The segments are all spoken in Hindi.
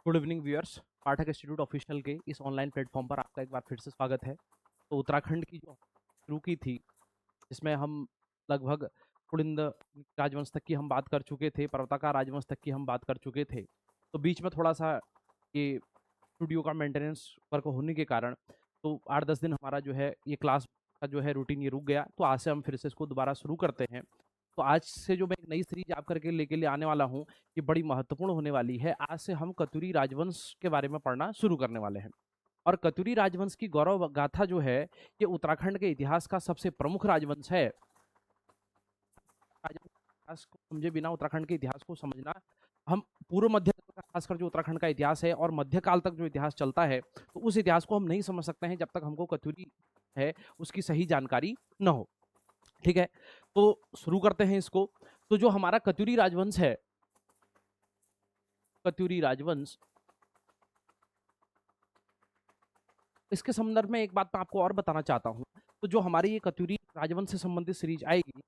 Good evening viewers. Pathak institute official के इस ऑनलाइन प्लेटफॉर्म पर आपका एक बार फिर से स्वागत है। तो उत्तराखंड की जो शुरू की थी, जिसमें हम लगभग पुलिंद राजवंश तक की हम बात कर चुके थे, पर्वताकार राजवंश तक की हम बात कर चुके थे। तो बीच में थोड़ा सा ये स्टूडियो का मेंटेनेंस वर्क होने के कारण तो 8-10 दिन हमारा जो है ये क्लास का जो है रूटीन ये रुक गया। तो आज से हम फिर से इसको दोबारा शुरू करते हैं। तो आज से जो मैं एक नई सीरीज आप करके लेके ले आने वाला हूँ, ये बड़ी महत्वपूर्ण होने वाली है। आज से हम कतुरी राजवंश के बारे में पढ़ना शुरू करने वाले हैं। और कतुरी राजवंश की गौरव गाथा जो है, ये उत्तराखंड के इतिहास का सबसे प्रमुख राजवंश है। इतिहास को समझे बिना उत्तराखंड के इतिहास को समझना, हम पूर्व मध्य काल का खासकर जो उत्तराखंड का इतिहास है और मध्यकाल तक जो इतिहास चलता है, तो उस इतिहास को हम नहीं समझ सकते हैं जब तक हमको कतुरी है उसकी सही जानकारी न हो। ठीक है, तो शुरू करते हैं इसको। तो जो हमारा कतुरी राजवंश है, कतुरी राजवंश, इसके संदर्भ में एक बात मैं आपको और बताना चाहता हूँ। तो जो हमारी ये कतुरी राजवंश से संबंधित सीरीज आएगी,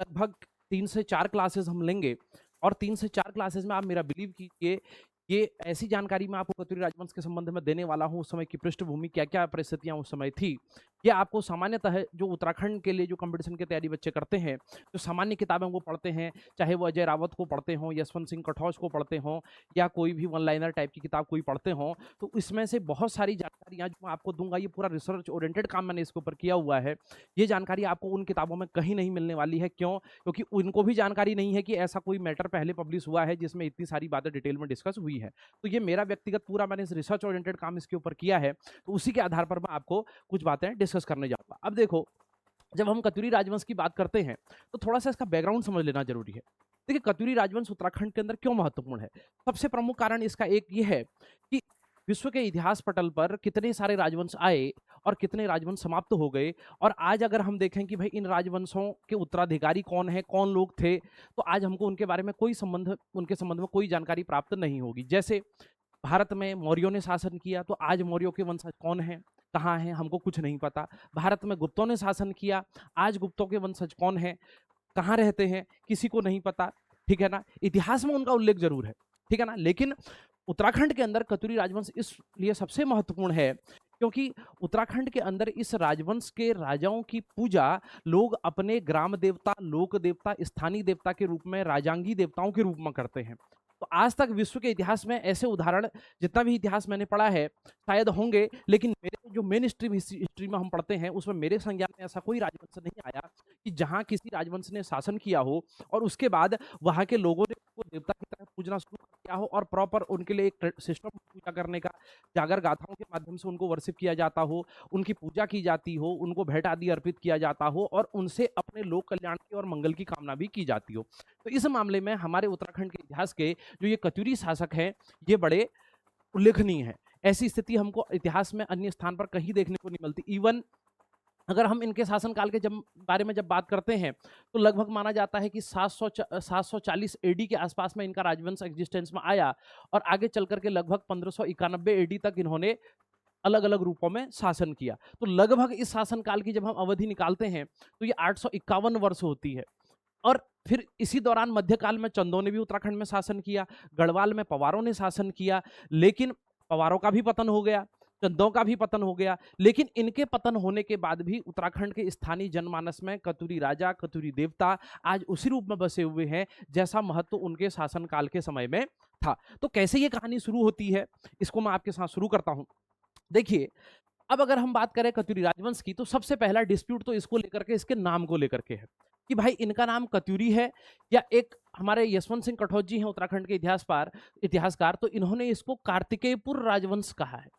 लगभग 3 से 4 क्लासेस हम लेंगे। और 3 से 4 क्लासेस में आप मेरा बिलीव कीजिए, ये ऐसी जानकारी मैं आपको कतुरी राजवंश के संबंध में देने वाला हूँ। उस समय की पृष्ठभूमि क्या-क्या परिस्थितियाँ उस समय थी, ये आपको सामान्यतः जो उत्तराखंड के लिए जो कंपटीशन की तैयारी बच्चे करते हैं, जो सामान्य किताबें वो पढ़ते हैं, चाहे वो अजय रावत को पढ़ते हों, यशवंत सिंह कठौज को पढ़ते हों, या कोई भी वन लाइनर टाइप की किताब कोई पढ़ते हों, तो इसमें से बहुत सारी जानकारियाँ जो मैं आपको दूँगा, ये पूरा रिसर्च ओरिएंटेड काम मैंने इसके ऊपर किया हुआ है। ये जानकारी आपको उन किताबों में कहीं नहीं मिलने वाली है। क्यों? क्योंकि उनको भी जानकारी नहीं है कि ऐसा कोई मैटर पहले पब्लिश हुआ है जिसमें इतनी सारी बातें डिटेल में डिस्कस हुई है। तो ये मेरा व्यक्तिगत पूरा मैंने इस रिसर्च ओरिएंटेड काम इसके ऊपर किया है, तो उसी के आधार पर मैं आपको कुछ बातें डिस्कस करने जाऊँगा। अब देखो, जब हम कतुरी राजवंश की बात करते हैं, तो थोड़ा-सा इसका बैकग्राउंड समझ लेना ज़रूरी है। देखिए, कतुरी राजवंश उत्तराखंड के अंदर क्यों महत्वपूर्ण है? सबसे प्रमुख कारण इसका एक ये है कि विश्व के इतिहास पटल पर कितने सारे राजवंश आए और कितने राजवंश समाप्त हो गए। और आज अगर हम देखें कि भाई इन राजवंशों के उत्तराधिकारी कौन है, कौन लोग थे, तो आज हमको उनके बारे में उनके संबंध में कोई जानकारी प्राप्त नहीं होगी। जैसे भारत में मौर्यों ने शासन किया, तो आज मौर्यों के वंशज कौन हैं, कहाँ हैं, हमको कुछ नहीं पता। भारत में गुप्तों ने शासन किया, आज गुप्तों के वंशज कौन हैं, कहाँ रहते हैं, किसी को नहीं पता। ठीक है ना? इतिहास में उनका उल्लेख जरूर है, ठीक है ना? लेकिन उत्तराखंड के अंदर कतुरी राजवंश इसलिए सबसे महत्वपूर्ण है क्योंकि उत्तराखंड के अंदर इस राजवंश के राजाओं की पूजा लोग अपने ग्राम देवता, लोक देवता, स्थानीय देवता के रूप में, राजांगी देवताओं के रूप में करते हैं। तो आज तक विश्व के इतिहास में ऐसे उदाहरण, जितना भी इतिहास मैंने पढ़ा है, शायद होंगे, लेकिन मेरे जो मेन स्ट्रीम हिस्ट्री में हम पढ़ते हैं, उसमें मेरे संज्ञान में ऐसा कोई राजवंश नहीं आया कि जहां किसी राजवंश ने शासन किया हो और उसके बाद वहां के लोगों ने उसको देवता की तरह पूजना शुरू कर दिया हो और प्रॉपर उनके लिए एक सिस्टम पूजा करने का, जागर गाथाओं के माध्यम से उनको वर्शिप किया जाता हो, उनकी पूजा की जाती हो, उनको भेंट आदि अर्पित किया जाता हो और उनसे अपने लोक कल्याण की और मंगल की कामना भी की जाती हो। तो इस मामले में हमारे उत्तराखंड के इतिहास के जो ये कतुरी शासक हैं, ये बड़े उल्लेखनीय हैं। ऐसी स्थिति हमको इतिहास में अन्य स्थान पर कहीं देखने को नहीं मिलती। इवन अगर हम इनके शासनकाल के बारे में जब बात करते हैं, तो लगभग माना जाता है कि 740 एडी के आसपास में इनका राजवंश एग्जिस्टेंस में आया और आगे चल करके लगभग 1591 एडी तक इन्होंने अलग अलग रूपों में शासन किया। तो लगभग इस शासनकाल की जब हम अवधि निकालते हैं, तो ये 851 वर्ष होती है। और फिर इसी दौरान मध्यकाल में चंदों ने भी उत्तराखंड में शासन किया, गढ़वाल में पवारों ने शासन किया, लेकिन पवारों का भी पतन हो गया, चंदों का भी पतन हो गया। लेकिन इनके पतन होने के बाद भी उत्तराखंड के स्थानीय जनमानस में कतुरी राजा, कतुरी देवता आज उसी रूप में बसे हुए हैं जैसा महत्व उनके शासनकाल के समय में था। तो कैसे ये कहानी शुरू होती है, इसको मैं आपके साथ शुरू करता हूं। देखिए, अब अगर हम बात करें कतुरी राजवंश की, तो सबसे पहला डिस्प्यूट तो इसको लेकर के, इसके नाम को लेकर के है कि भाई इनका नाम कतुरी है या एक हमारे यशवंत सिंह कठौज जी हैं उत्तराखंड के इतिहासकार, तो इन्होंने इसको कार्तिकेयपुर राजवंश कहा है।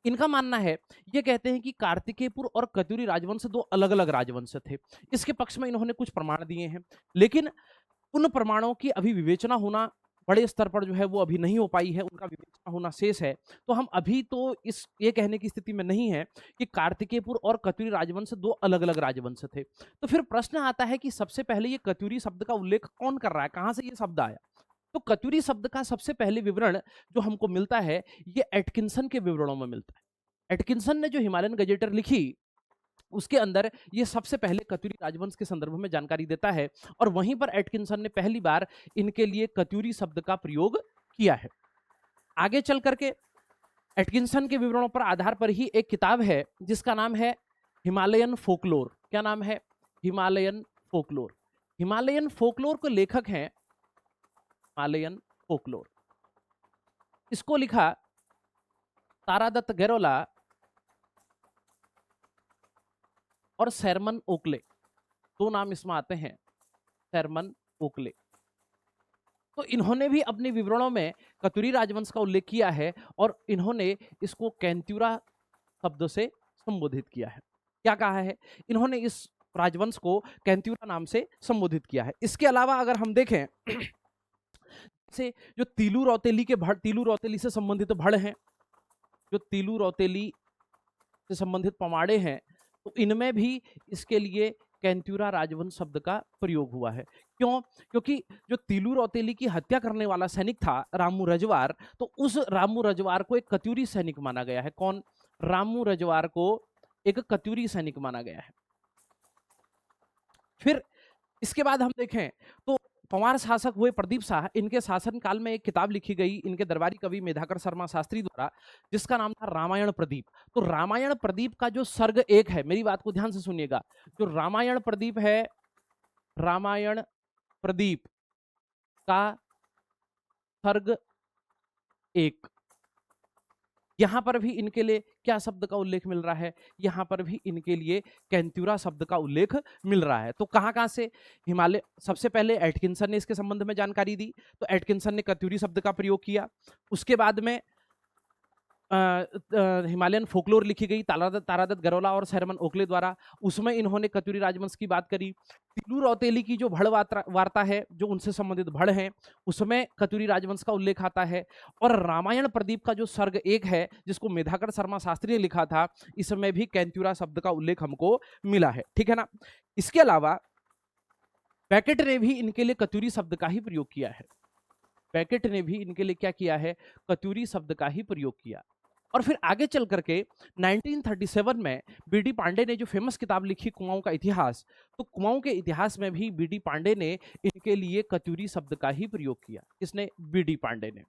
इनका मानना है, ये कहते हैं कि कार्तिकेयपुर और कतुरी राजवंश दो अलग अलग राजवंश थे। इसके पक्ष में इन्होंने कुछ प्रमाण दिए हैं, लेकिन उन प्रमाणों की अभी विवेचना होना बड़े स्तर पर जो है वो अभी नहीं हो पाई है, उनका विवेचना होना शेष है। तो हम अभी तो ये कहने की स्थिति में नहीं है कि कार्तिकेयपुर और कतुरी राजवंश दो अलग अलग राजवंश थे। तो फिर प्रश्न आता है कि सबसे पहले ये कतुरी शब्द का उल्लेख कौन कर रहा है, कहां से ये शब्द आया? तो कतुरी शब्द का सबसे पहले विवरण जो हमको मिलता है, ये एटकिंसन के विवरणों में मिलता है। एटकिंसन ने जो हिमालयन गजेटर लिखी, उसके अंदर ये सबसे पहले कतुरी राजवंश के संदर्भ में जानकारी देता है और वहीं पर एटकिंसन ने पहली बार इनके लिए कतुरी शब्द का प्रयोग किया है। आगे चल करके एटकिंसन के विवरणों पर आधार पर ही एक किताब है जिसका नाम है हिमालयन फोकलोर। क्या नाम है? Himalayan folklore. हिमालयन फोकलोर के लेखक हैं हिमालयन फोकलोर। इसको लिखा तारादत्त गैरोला और शर्मन ओकले, दो नाम इसमें आते हैं, शर्मन ओकले। तो इन्होंने भी अपने विवरणों में कतुरी राजवंश का उल्लेख किया है और इन्होंने इसको कैंतुरा शब्द से संबोधित किया है। क्या कहा है? इन्होंने इस राजवंश को कैंतुरा नाम से संबोधित किया है। इसके अलावा अगर हम देखें से जो तीलू रौतेली के भड़, तीलू रौतेली से संबंधित भड़ हैं, जो तीलू रौतेली से संबंधित पमाड़े हैं, तो इनमें भी इसके लिए कैंतुरा राजवंश शब्द का प्रयोग हुआ है। क्यों? क्योंकि जो तीलू रौतेली की हत्या करने वाला सैनिक था रामू रजवार, तो उस रामू रजवार को एक कत्यूरी सैनिक माना गया है। कौन? रामू रजवार को एक कत्यूरी सैनिक माना गया है। फिर इसके बाद हम देखें तो पंवार शासक हुए प्रदीप शाह, इनके शासन काल में एक किताब लिखी गई इनके दरबारी कवि मेधाकर शर्मा शास्त्री द्वारा, जिसका नाम था रामायण प्रदीप। तो रामायण प्रदीप का जो सर्ग एक है, मेरी बात को ध्यान से सुनिएगा, जो रामायण प्रदीप है, रामायण प्रदीप का सर्ग एक, यहां पर भी इनके लिए क्या शब्द का उल्लेख मिल रहा है? यहां पर भी इनके लिए कैंतुरा शब्द का उल्लेख मिल रहा है। तो कहां कहां से? हिमालय, सबसे पहले एटकिंसन ने इसके संबंध में जानकारी दी, तो एटकिंसन ने कत्यूरी शब्द का प्रयोग किया। उसके बाद में हिमालयन फोकलोर लिखी गई तारादत्त गैरोला और शर्मन ओकले द्वारा, उसमें इन्होंने कत्यूरी राजवंश की बात करी। तीलू रौतेली की जो भड़ वार्ता है, जो उनसे संबंधित भड़ हैं, उसमें कत्यूरी राजवंश का उल्लेख आता है। और रामायण प्रदीप का जो सर्ग एक है, जिसको मेधाकर शर्मा शास्त्री ने लिखा था, इसमें भी कैंतुरा शब्द का उल्लेख हमको मिला है। ठीक है ना? इसके अलावा बैकेट ने भी इनके लिए कत्यूरी शब्द का ही प्रयोग किया है। बैकेट ने भी इनके लिए क्या किया है? कत्यूरी शब्द का ही प्रयोग किया। और फिर आगे चल करके 1937 में बीडी पांडे ने जो फेमस किताब लिखी कुमाऊं का इतिहास, तो कुमाऊं के इतिहास में भी बीडी पांडे ने इनके लिए कत्यूरी शब्द का ही प्रयोग किया। किसने? बीडी पांडे ने,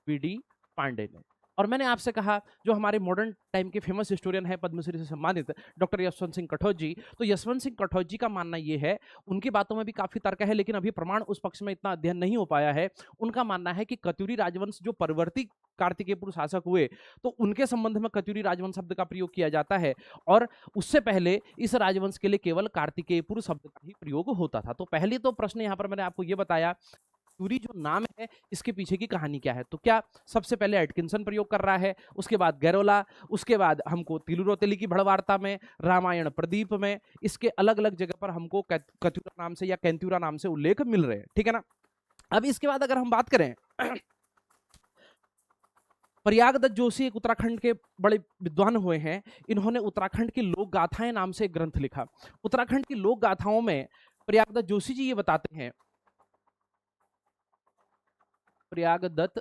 बीडी पांडे ने। और मैंने आपसे कहा जो हमारे मॉडर्न टाइम के फेमस हिस्टोरियन है, पद्मश्री से सम्मानित डॉक्टर यशवंत सिंह कठोच जी, तो यशवंत सिंह कठोच जी का मानना ये है, उनकी बातों में भी काफी तर्क है लेकिन अभी प्रमाण उस पक्ष में इतना अध्ययन नहीं हो पाया है। उनका मानना है कि कत्यूरी राजवंश जो परवर्ती कार्तिकेयपुर शासक हुए, तो उनके संबंध में कत्यूरी राजवंश शब्द का प्रयोग किया जाता है, और उससे पहले इस राजवंश के लिए केवल कार्तिकेयपुर शब्द का ही प्रयोग होता था। तो पहले तो प्रश्न यहाँ पर मैंने आपको ये बताया, कत्यूरी जो नाम है इसके पीछे की कहानी क्या है। तो क्या सबसे पहले एटकिंसन प्रयोग कर रहा है, उसके बाद गैरोला, उसके बाद हमको तीलू रौतेली की भड़ वार्ता में, रामायण प्रदीप में, इसके अलग अलग जगह पर हमको कत्यूरा नाम से या कैंतुरा नाम से उल्लेख मिल रहे हैं। ठीक है ना? अब इसके बाद अगर हम बात करें, प्रयागदत्त जोशी एक उत्तराखंड के बड़े विद्वान हुए हैं, इन्होंने उत्तराखंड की लोक गाथाएं नाम से एक ग्रंथ लिखा। उत्तराखंड की लोक गाथाओं में प्रयागदत्त जोशी जी ये बताते हैं, प्रयागदत्त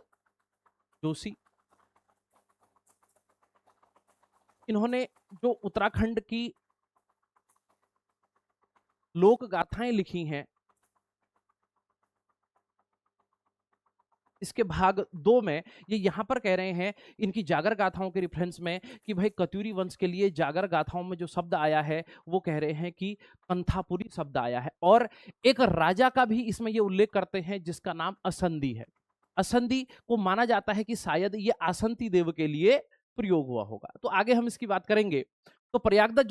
जोशी, इन्होंने जो उत्तराखंड की लोक गाथाएं लिखी हैं, इसके भाग 2 में ये यहां पर कह रहे हैं इनकी जागर गाथाओं के रेफरेंस में कि भाई कत्यूरी वंश के लिए जागर गाथाओं में जो शब्द आया है वो कह रहे हैं कि कंथापुरी शब्द आया है। और एक राजा का भी इसमें ये उल्लेख करते हैं जिसका नाम असंदी है। असंदी को माना जाता है कि शायद ये आसंती देव के लिए प्रयोग हुआ होगा। तो आगे हम इसकी बात करेंगे। तो प्रयागदत्त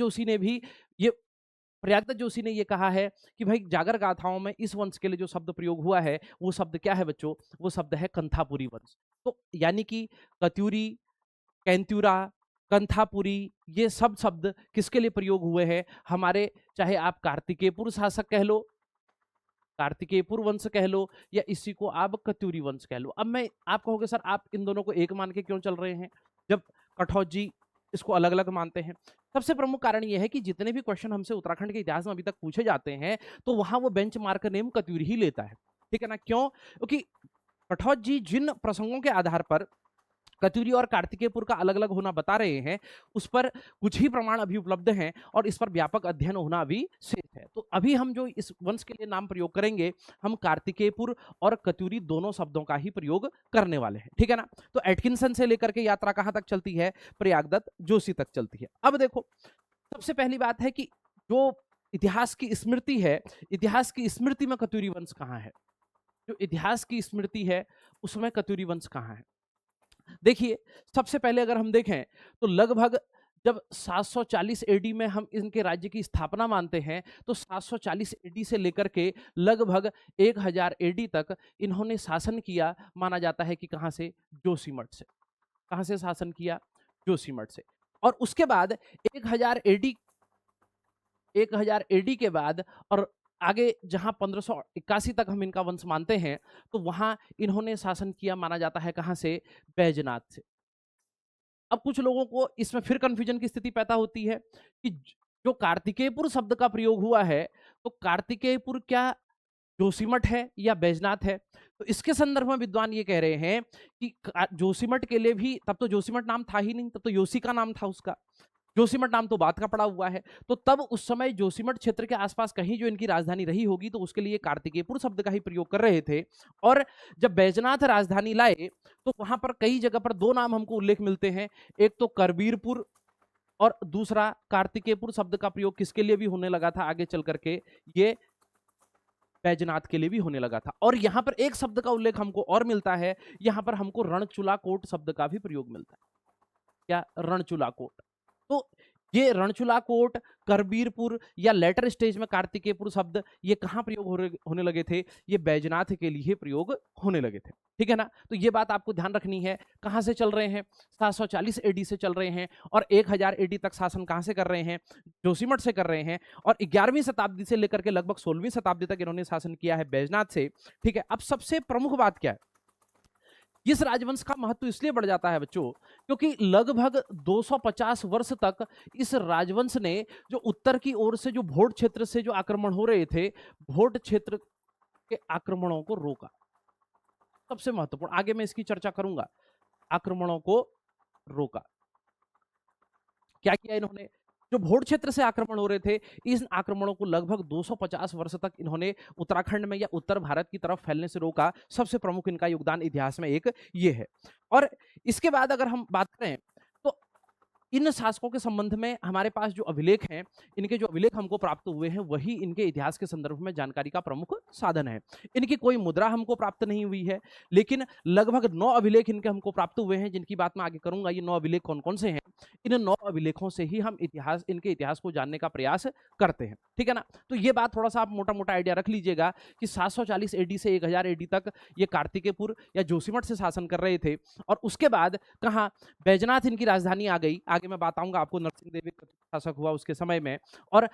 जोशी ने ये कहा है कि भाई जागर गाथाओं में इस वंश के लिए जो शब्द प्रयोग हुआ है वो शब्द क्या है बच्चों? वो शब्द है कंथापुरी वंश। तो यानी कि कत्यूरी, कैंतुरा, कंथापुरी, ये सब शब्द किसके लिए प्रयोग हुए हैं? हमारे, चाहे आप कार्तिकेयपुर शासक कह लो, कार्तिकेयपुर वंश कह लो, या इसी को आप कत्यूरी वंश कह लो। अब मैं आप कहोगे सर आप इन दोनों को एक मान के क्यों चल रहे हैं जब कठोच जी इसको अलग अलग मानते हैं? सबसे प्रमुख कारण यह है कि जितने भी क्वेश्चन हमसे उत्तराखंड के इतिहास में अभी तक पूछे जाते हैं तो वहां वो बेंचमार्क नेम कत्यूरी ही लेता है। ठीक है ना? क्यों? क्योंकि कठोच जी जिन प्रसंगों के आधार पर कत्यूरी और कार्तिकेयपुर का अलग अलग होना बता रहे हैं, उस पर कुछ ही प्रमाण अभी उपलब्ध हैं और इस पर व्यापक अध्ययन होना अभी शेष है। है। तो अभी हम जो इस वंश के लिए नाम प्रयोग करेंगे, हम कार्तिकेयपुर और कत्यूरी दोनों शब्दों का ही प्रयोग करने वाले हैं, ठीक है ना। तो एटकिंसन से लेकर के यात्रा कहां तक चलती है, प्रयागदत्त जोशी तक चलती है। अब देखो, सबसे पहली बात है कि जो इतिहास की स्मृति है, इतिहास की स्मृति में कत्यूरी वंश कहां है, जो इतिहास की स्मृति है उसमें कत्यूरी वंश कहां है। देखिए, सबसे पहले अगर हम देखें तो लगभग जब 740 एडी में हम इनके राज्य की स्थापना मानते हैं, तो 740 एडी से लेकर के लगभग 1000 एडी तक इन्होंने शासन किया, माना जाता है कि कहां से, जोशीमठ से। कहां से शासन किया, जोशीमठ से। और उसके बाद 1000 एडी, 1000 एडी के बाद और आगे जहां 1581 तक हम इनका वंश मानते हैं, तो वहां इन्होंने शासन किया, माना जाता है कहां से, बैजनाथ से। अब कुछ लोगों को इसमें फिर कंफ्यूजन की स्थिति पैदा होती है कि जो कार्तिकेयपुर शब्द का प्रयोग हुआ है, तो कार्तिकेयपुर क्या जोशीमठ है या बैजनाथ है। तो इसके संदर्भ में विद्वान ये कह रहे हैं कि जोशीमठ के लिए भी, तब तो जोशीमठ नाम था ही नहीं, तब तो योशी का नाम था उसका, जोशीमठ नाम तो बात का पड़ा हुआ है। तो तब उस समय जोशीमठ क्षेत्र के आसपास कहीं जो इनकी राजधानी रही होगी, तो उसके लिए कार्तिकेयपुर शब्द का ही प्रयोग कर रहे थे। और जब बैजनाथ राजधानी लाए, तो वहां पर कई जगह पर दो नाम हमको उल्लेख मिलते हैं, एक तो करबीरपुर और दूसरा कार्तिकेयपुर शब्द का प्रयोग किसके लिए भी होने लगा था आगे चल करके, ये बैजनाथ के लिए भी होने लगा था। और यहां पर एक शब्द का उल्लेख हमको और मिलता है, यहां पर हमको रणचूला कोट शब्द का भी प्रयोग मिलता है। क्या, रणचूला कोट। तो ये रणचूला कोट, करबीरपुर या लेटर स्टेज में कार्तिकेयपुर शब्द, ये कहां प्रयोग होने लगे थे, ये बैजनाथ के लिए प्रयोग होने लगे थे, ठीक है ना। तो ये बात आपको ध्यान रखनी है। कहां से चल रहे हैं, 740 एडी से चल रहे हैं, और 1000 एडी तक शासन कहां से कर रहे हैं, जोशीमठ से कर रहे हैं। और 11वीं शताब्दी से लेकर के लगभग 16वीं शताब्दी तक इन्होंने शासन किया है बैजनाथ से, ठीक है। अब सबसे प्रमुख बात क्या है, इस राजवंश का महत्व इसलिए बढ़ जाता है बच्चों, क्योंकि लगभग 250 वर्ष तक इस राजवंश ने जो उत्तर की ओर से जो भोट क्षेत्र से जो आक्रमण हो रहे थे, भोट क्षेत्र के आक्रमणों को रोका। सबसे महत्वपूर्ण, आगे मैं इसकी चर्चा करूंगा, आक्रमणों को रोका। क्या किया इन्होंने, जो भोट क्षेत्र से आक्रमण हो रहे थे, इन आक्रमणों को लगभग 250 वर्ष तक इन्होंने उत्तराखंड में या उत्तर भारत की तरफ फैलने से रोका। सबसे प्रमुख इनका योगदान इतिहास में एक ये है। और इसके बाद अगर हम बात करें, तो इन शासकों के संबंध में हमारे पास जो अभिलेख हैं, इनके जो अभिलेख हमको प्राप्त हुए हैं, वही इनके इतिहास के संदर्भ में जानकारी का प्रमुख साधन है। इनकी कोई मुद्रा हमको प्राप्त नहीं हुई है, लेकिन लगभग 9 अभिलेख इनके हमको प्राप्त हुए हैं, जिनकी बात मैं आगे करूंगा। ये 9 अभिलेख कौन कौन से हैं, इन 9 अभिलेखों से ही हम इनके इतिहास को जानने का प्रयास करते हैं, ठीक है ना। तो ये बात थोड़ा सा आप मोटा मोटा आइडिया रख लीजिएगा कि 740 एडी से 1000 एडी तक ये कार्तिकेयपुर या जोशीमठ से शासन कर रहे थे। और उसके बाद कहाँ, बैजनाथ इनकी राजधानी आ गई। आगे मैं बताऊंगा आपको नरसिंह देव शासक हुआ उसके समय में। और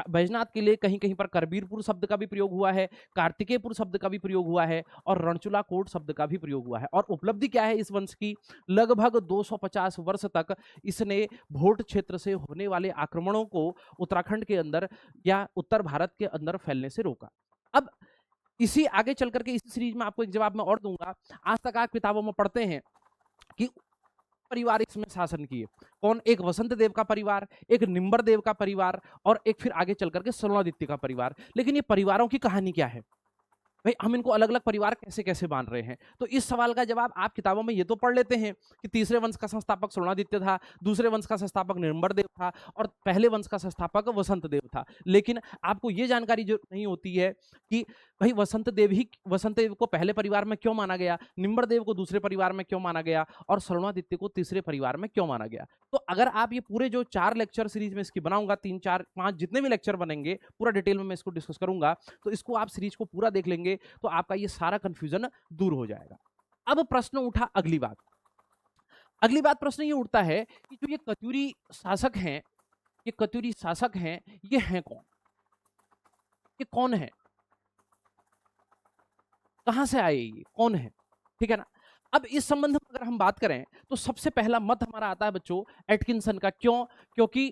बैजनाथ के लिए कहीं कहीं पर करबीरपुर शब्द का भी प्रयोग हुआ है, कार्तिकेयपुर शब्द का भी प्रयोग हुआ है, और रणचूला कोट शब्द का भी प्रयोग हुआ है। और उपलब्धि क्या है इस वंश की, लगभग 250 वर्ष तक इसने भोट क्षेत्र से होने वाले आक्रमणों को उत्तराखंड के अंदर या उत्तर भारत के अंदर फैलने से रोका। अब इसी आगे चल करके इसी सीरीज में आपको एक जवाब मैं और दूंगा। आज तक आप किताबों में पढ़ते हैं कि परिवार इसमें शासन किए, कौन, एक वसंत देव का परिवार, एक निम्बर देव का परिवार, और एक फिर आगे चल करके सलवादित्य का परिवार। लेकिन ये परिवारों की कहानी क्या है भाई, हम इनको अलग अलग परिवार कैसे कैसे मान रहे हैं। तो इस सवाल का जवाब आप किताबों में ये तो पढ़ लेते हैं कि तीसरे वंश का संस्थापक सलवादित्य था, दूसरे वंश का संस्थापक निम्बर देव था, और पहले वंश का संस्थापक वसंत देव था। लेकिन आपको ये जानकारी जो नहीं होती है कि भाई वसंत देव को पहले परिवार में क्यों माना गया, निम्बर देव को दूसरे परिवार में क्यों माना गया, और सलवादित्य को तीसरे परिवार में क्यों माना गया। तो अगर आप ये पूरे जो 4 लेक्चर सीरीज में इसकी बनाऊंगा, 3 4 5 जितने भी लेक्चर बनेंगे, पूरा डिटेल में मैं इसको डिस्कस करूंगा, तो इसको आप सीरीज को पूरा देख लेंगे तो आपका ये सारा कंफ्यूजन दूर हो जाएगा। अब प्रश्न उठा अगली बात प्रश्न ये उठता है कि जो ये कत्यूरी शासक हैं, ये हैं कौन, ये कौन है, कहां से आए, ये कौन है, ठीक है ना। अब इस संबंध में अगर हम बात करें तो सबसे पहला मत हमारा आता है बच्चों एटकिंसन का। क्यों, क्योंकि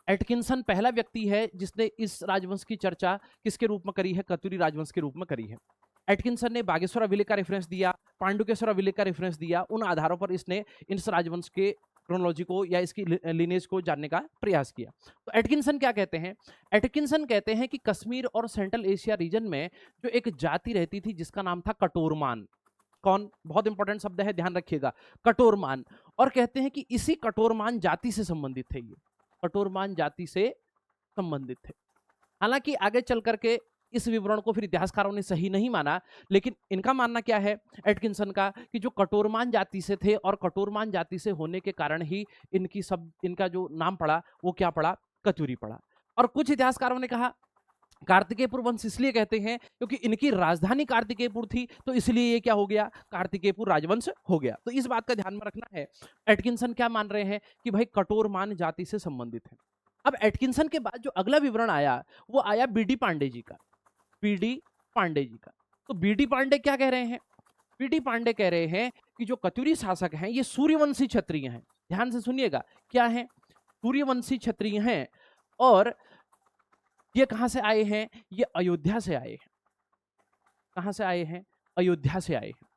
एटकिंसन पहला व्यक्ति है जिसने इस राजवंश की चर्चा किसके रूप में करी है, कत्यूरी राजवंश के रूप में करी है। एटकिंसन ने बागेश्वर अभिलेख का रेफरेंस दिया, पांडुकेश्वर अभिलेख का रेफरेंस दिया, उन आधारों पर इसने इस राजवंश के क्रोनोलॉजी को या इसकी लिनेज को जानने का प्रयास किया। तो एटकिंसन क्या कहते हैं? एटकिंसन कहते हैं कि कश्मीर और सेंट्रल एशिया रीजन में जो एक जाति रहती थी जिसका नाम था कटोरमान। कौन? बहुत इंपॉर्टेंट शब्द है, ध्यान रखिएगा, कटोरमान। और कहते हैं कि इसी कटोरमान जाति से संबंधित थे, ये कटोरमान जाति से संबंधित थे। हालांकि आगे चल करके इस विवरण को फिर इतिहासकारों ने सही नहीं माना, लेकिन इनका मानना क्या है एटकिंसन का, कि जो कटोरमान जाति से थे और कटोरमान जाति से होने के कारण ही इनका जो नाम पड़ा वो क्या पड़ा? कत्यूरी पड़ा। और कुछ इतिहासकारों ने कहा कार्तिकेयपुर वंश इसलिए कहते हैं क्योंकि इनकी राजधानी कार्तिकेयपुर थी, तो इसलिए ये क्या हो गया? कार्तिकेयपुर राजवंश हो गया। तो इस बात का ध्यान में रखना है। एटकिंसन क्या मान रहे हैं कि भाई कटोरमान जाति से संबंधित है। अब एटकिंसन के बाद जो अगला विवरण आया वो आया बीडी पांडे जी का। बीडी पांडे जी का। तो बीडी पांडे क्या कह रहे हैं? बीडी पांडे कह रहे हैं कि जो कत्यूरी शासक हैं ये सूर्यवंशी क्षत्रिय हैं। ध्यान से सुनिएगा, क्या है? सूर्यवंशी क्षत्रिय हैं। और ये कहां से आए हैं? ये अयोध्या से आए हैं। कहां से आए हैं? अयोध्या से आए हैं।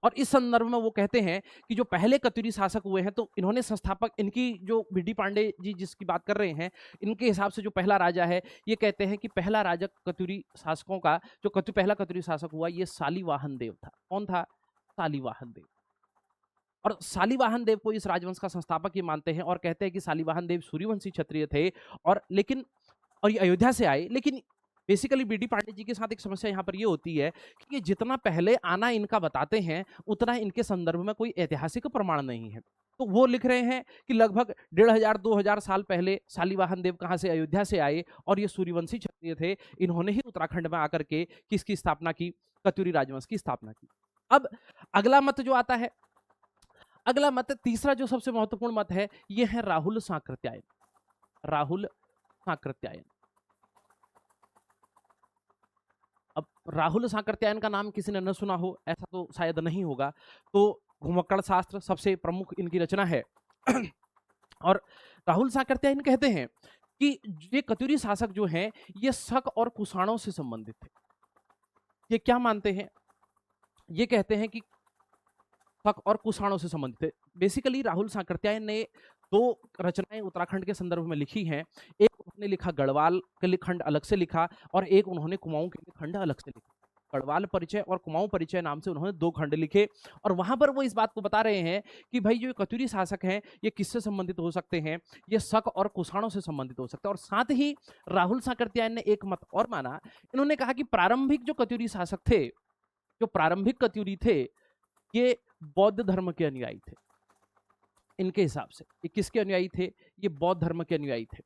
और इस संदर्भ में वो कहते हैं कि जो पहले कत्यूरी शासक हुए हैं, तो इन्होंने संस्थापक, इनकी जो बीडी पांडे जी जिसकी बात कर रहे हैं, इनके हिसाब से जो पहला राजा है, ये कहते हैं कि पहला राजा कत्यूरी शासकों का जो पहला कत्यूरी शासक हुआ ये शालीवाहन देव था। कौन था? शालीवाहन देव। और शालीवाहन देव को इस राजवंश का संस्थापक ये मानते हैं और कहते हैं कि शालीवाहन देव सूर्यवंशी क्षत्रिय थे और ये अयोध्या से आए। लेकिन बेसिकली बीडी पांडे जी के साथ एक समस्या यहाँ पर ये होती है कि ये जितना पहले आना इनका बताते हैं उतना इनके संदर्भ में कोई ऐतिहासिक प्रमाण नहीं है। तो वो लिख रहे हैं कि लगभग 1500-2000 साल पहले शालीवाहन देव कहाँ से? अयोध्या से आए और ये सूर्यवंशी क्षत्रिय थे। इन्होंने ही उत्तराखंड में आकर के किसकी स्थापना की? कत्यूरी राजवंश की स्थापना की। अब अगला मत जो आता है, अगला मत, तीसरा जो सबसे महत्वपूर्ण मत है, ये है राहुल सांकृत्यायन। राहुल सांकृत्यायन। अब राहुल सांकृत्यायन का नाम किसी ने न सुना हो ऐसा तो शायद नहीं होगा। तो घुमक्कड़ शास्त्र सबसे प्रमुख इनकी रचना है। और राहुल सांकृत्यायन कहते हैं कि ये कत्यूरी शासक जो हैं ये शक और कुषाणों से संबंधित थे। ये क्या मानते हैं? ये कहते हैं कि शक और कुषाणों से संबंधित थे। बेसिकली राहुल सांकृत्यायन ने 2 रचनाएं उत्तराखंड के संदर्भ में लिखी हैं। एक उन्होंने लिखा गढ़वाल के लिए खंड अलग से लिखा और एक उन्होंने कुमाऊं के लिए खंड अलग से लिखा। गढ़वाल परिचय और कुमाऊं परिचय नाम से उन्होंने 2 खंड लिखे और वहां पर वो इस बात को बता रहे हैं कि भाई जो कत्यूरी शासक हैं ये किससे संबंधित हो सकते हैं? ये शक और कुषाणों से संबंधित हो सकते हैं। और साथ ही राहुल सांकृत्यायन ने एक मत और माना। इन्होंने कहा कि प्रारंभिक जो कत्यूरी शासक थे, जो प्रारंभिक कत्यूरी थे, ये बौद्ध धर्म के अनुयायी थे। इनके हिसाब से ये किसके अनुयायी थे? ये बौद्ध धर्म के अनुयायी थे।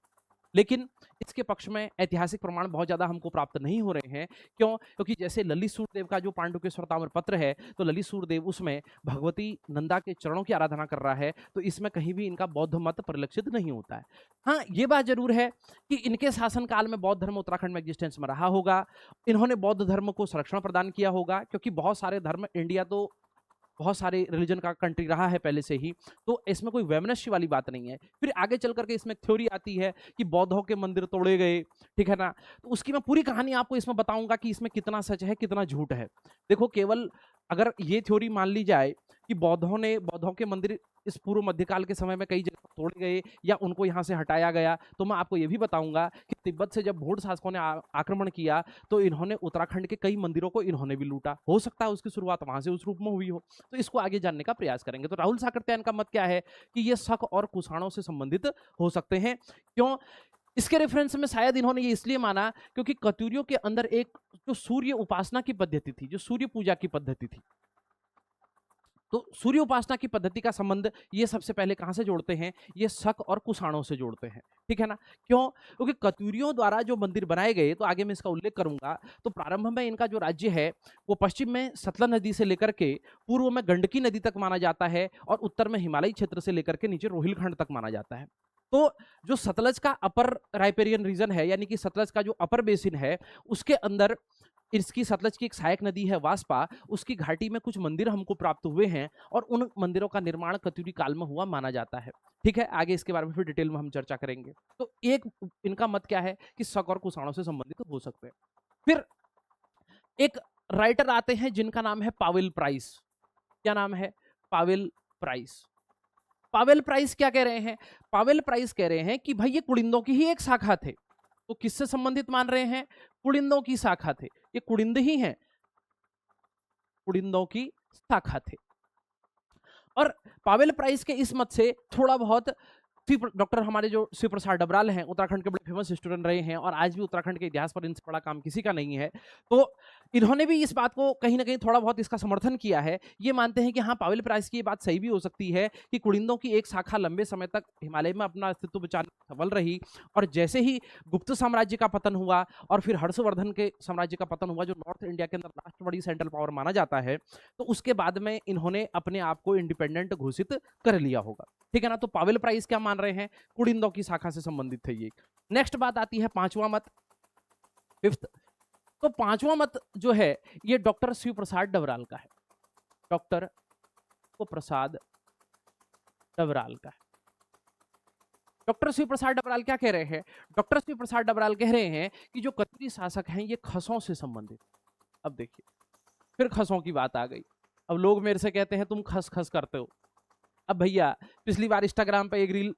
लेकिन इसके पक्ष में ऐतिहासिक प्रमाण बहुत ज्यादा हमको प्राप्त नहीं हो रहे हैं। क्यों? क्योंकि जैसे ललित सूर्यदेव का जो पांडुकेश्वर ताम्रपत्र है, तो ललित सूर्यदेव उसमें भगवती नंदा के चरणों की आराधना कर रहा है, तो इसमें कहीं भी इनका बौद्ध मत परिलक्षित नहीं होता है। हाँ, ये बात जरूर है कि इनके शासनकाल में बौद्ध धर्म उत्तराखंड में एग्जिस्टेंस में रहा होगा। इन्होंने बौद्ध धर्म को संरक्षण प्रदान किया होगा, क्योंकि बहुत सारे धर्म, इंडिया तो बहुत सारे रिलीजन का कंट्री रहा है पहले से ही, तो इसमें कोई वैमनस्य वाली बात नहीं है। फिर आगे चल करके इसमें थ्योरी आती है कि बौद्धों के मंदिर तोड़े गए, ठीक है ना। तो उसकी मैं पूरी कहानी आपको इसमें बताऊंगा कि इसमें कितना सच है कितना झूठ है। देखो, केवल अगर ये थ्योरी मान ली जाए कि बौद्धों के मंदिर इस पूर्व मध्यकाल के समय में कई जगह तोड़े गए या उनको यहाँ से हटाया गया, तो मैं आपको ये भी बताऊंगा कि तिब्बत से जब भूड शासकों ने आक्रमण किया तो इन्होंने उत्तराखंड के कई मंदिरों को इन्होंने भी लूटा। हो सकता है उसकी शुरुआत वहां से उस रूप में हुई हो। तो इसको आगे जानने का प्रयास करेंगे। तो राहुल सांकृत्यायन का मत क्या है कि ये शक और कुषाणों से संबंधित हो सकते हैं। क्यों? इसके रेफरेंस में शायद इन्होंने ये इसलिए माना क्योंकि कत्यूरियों के अंदर एक जो सूर्य उपासना की पद्धति थी, जो सूर्य पूजा की पद्धति थी, तो सूर्य उपासना की पद्धति का संबंध ये सबसे पहले कहां से जोड़ते हैं? ये शक और कुषाणों से जोड़ते हैं, ठीक है ना। क्यों? क्योंकि कत्यूरियों द्वारा जो मंदिर बनाए गए, तो आगे मैं इसका उल्लेख करूंगा, तो प्रारंभ में इनका जो राज्य है वो पश्चिम में सतलज नदी से लेकर के पूर्व में गंडकी नदी तक माना जाता है और उत्तर में हिमालयी क्षेत्र से लेकर के नीचे रोहिलखंड तक माना जाता है। तो जो सतलज का अपर राइपेरियन रीजन है, यानी कि सतलज का जो अपर बेसिन है, उसके अंदर इसकी सतलज की एक सहायक नदी है वास्पा, उसकी घाटी में कुछ मंदिर हमको प्राप्त हुए हैं और उन मंदिरों का निर्माण कत्यूरी काल में हुआ माना जाता है। ठीक है, आगे इसके बारे में फिर डिटेल में हम चर्चा करेंगे। तो एक इनका मत क्या है कि शक और कुषाणों से संबंधित हो सकते हैं। फिर एक राइटर आते हैं जिनका नाम है पावेल प्राइस। क्या नाम है? Pavel price. पावेल प्राइस क्या कह रहे हैं? पावेल प्राइस कह रहे हैं कि भाई ये कुड़िंदों की ही एक शाखा थे। तो किससे संबंधित मान रहे हैं? कुड़िंदों की शाखा थे, ये कुड़िंद ही हैं, कुड़िंदों की शाखा थे। और पावेल प्राइस के इस मत से थोड़ा बहुत डॉक्टर हमारे जो शिव प्रसाद डबराल हैं, उत्तराखंड के बड़े फेमस हिस्टोरियन रहे हैं और आज भी उत्तराखंड के इतिहास पर इनसे बड़ा काम किसी का नहीं है, तो इन्होंने भी इस बात को कहीं ना कहीं थोड़ा बहुत इसका समर्थन किया है। ये मानते हैं कि हाँ, पावेल प्राइस की ये बात सही भी हो सकती है कि कुड़िंदों की एक शाखा लंबे समय तक हिमालय में अपना अस्तित्व बचाने में सफल रही, और जैसे ही गुप्त साम्राज्य का पतन हुआ और फिर हर्षवर्धन के साम्राज्य का पतन हुआ, जो नॉर्थ इंडिया के अंदर लास्ट बड़ी सेंट्रल पावर माना जाता है, तो उसके बाद में इन्होंने अपने आप को इंडिपेंडेंट घोषित कर लिया होगा। ठीक है ना? तो पावेल प्राइस क्या मान रहे हैं? कुड़िंदों की शाखा से संबंधित है ये। नेक्स्ट बात आती है पांचवा मत, फिफ्थ। तो पांचवा मत जो है ये डॉक्टर शिव प्रसाद डबराल का है, डॉक्टर शिव प्रसाद डबराल का है। डॉक्टर शिव प्रसाद डबराल क्या कह रहे हैं? डॉक्टर शिव प्रसाद डबराल कह रहे हैं कि जो कत्यूरी शासक हैं ये खसों से संबंधित। अब देखिए, फिर खसों की बात आ गई। अब लोग मेरे से कहते हैं तुम खस खस करते हो। अब भैया, पिछली बार इंस्टाग्राम पे एक रील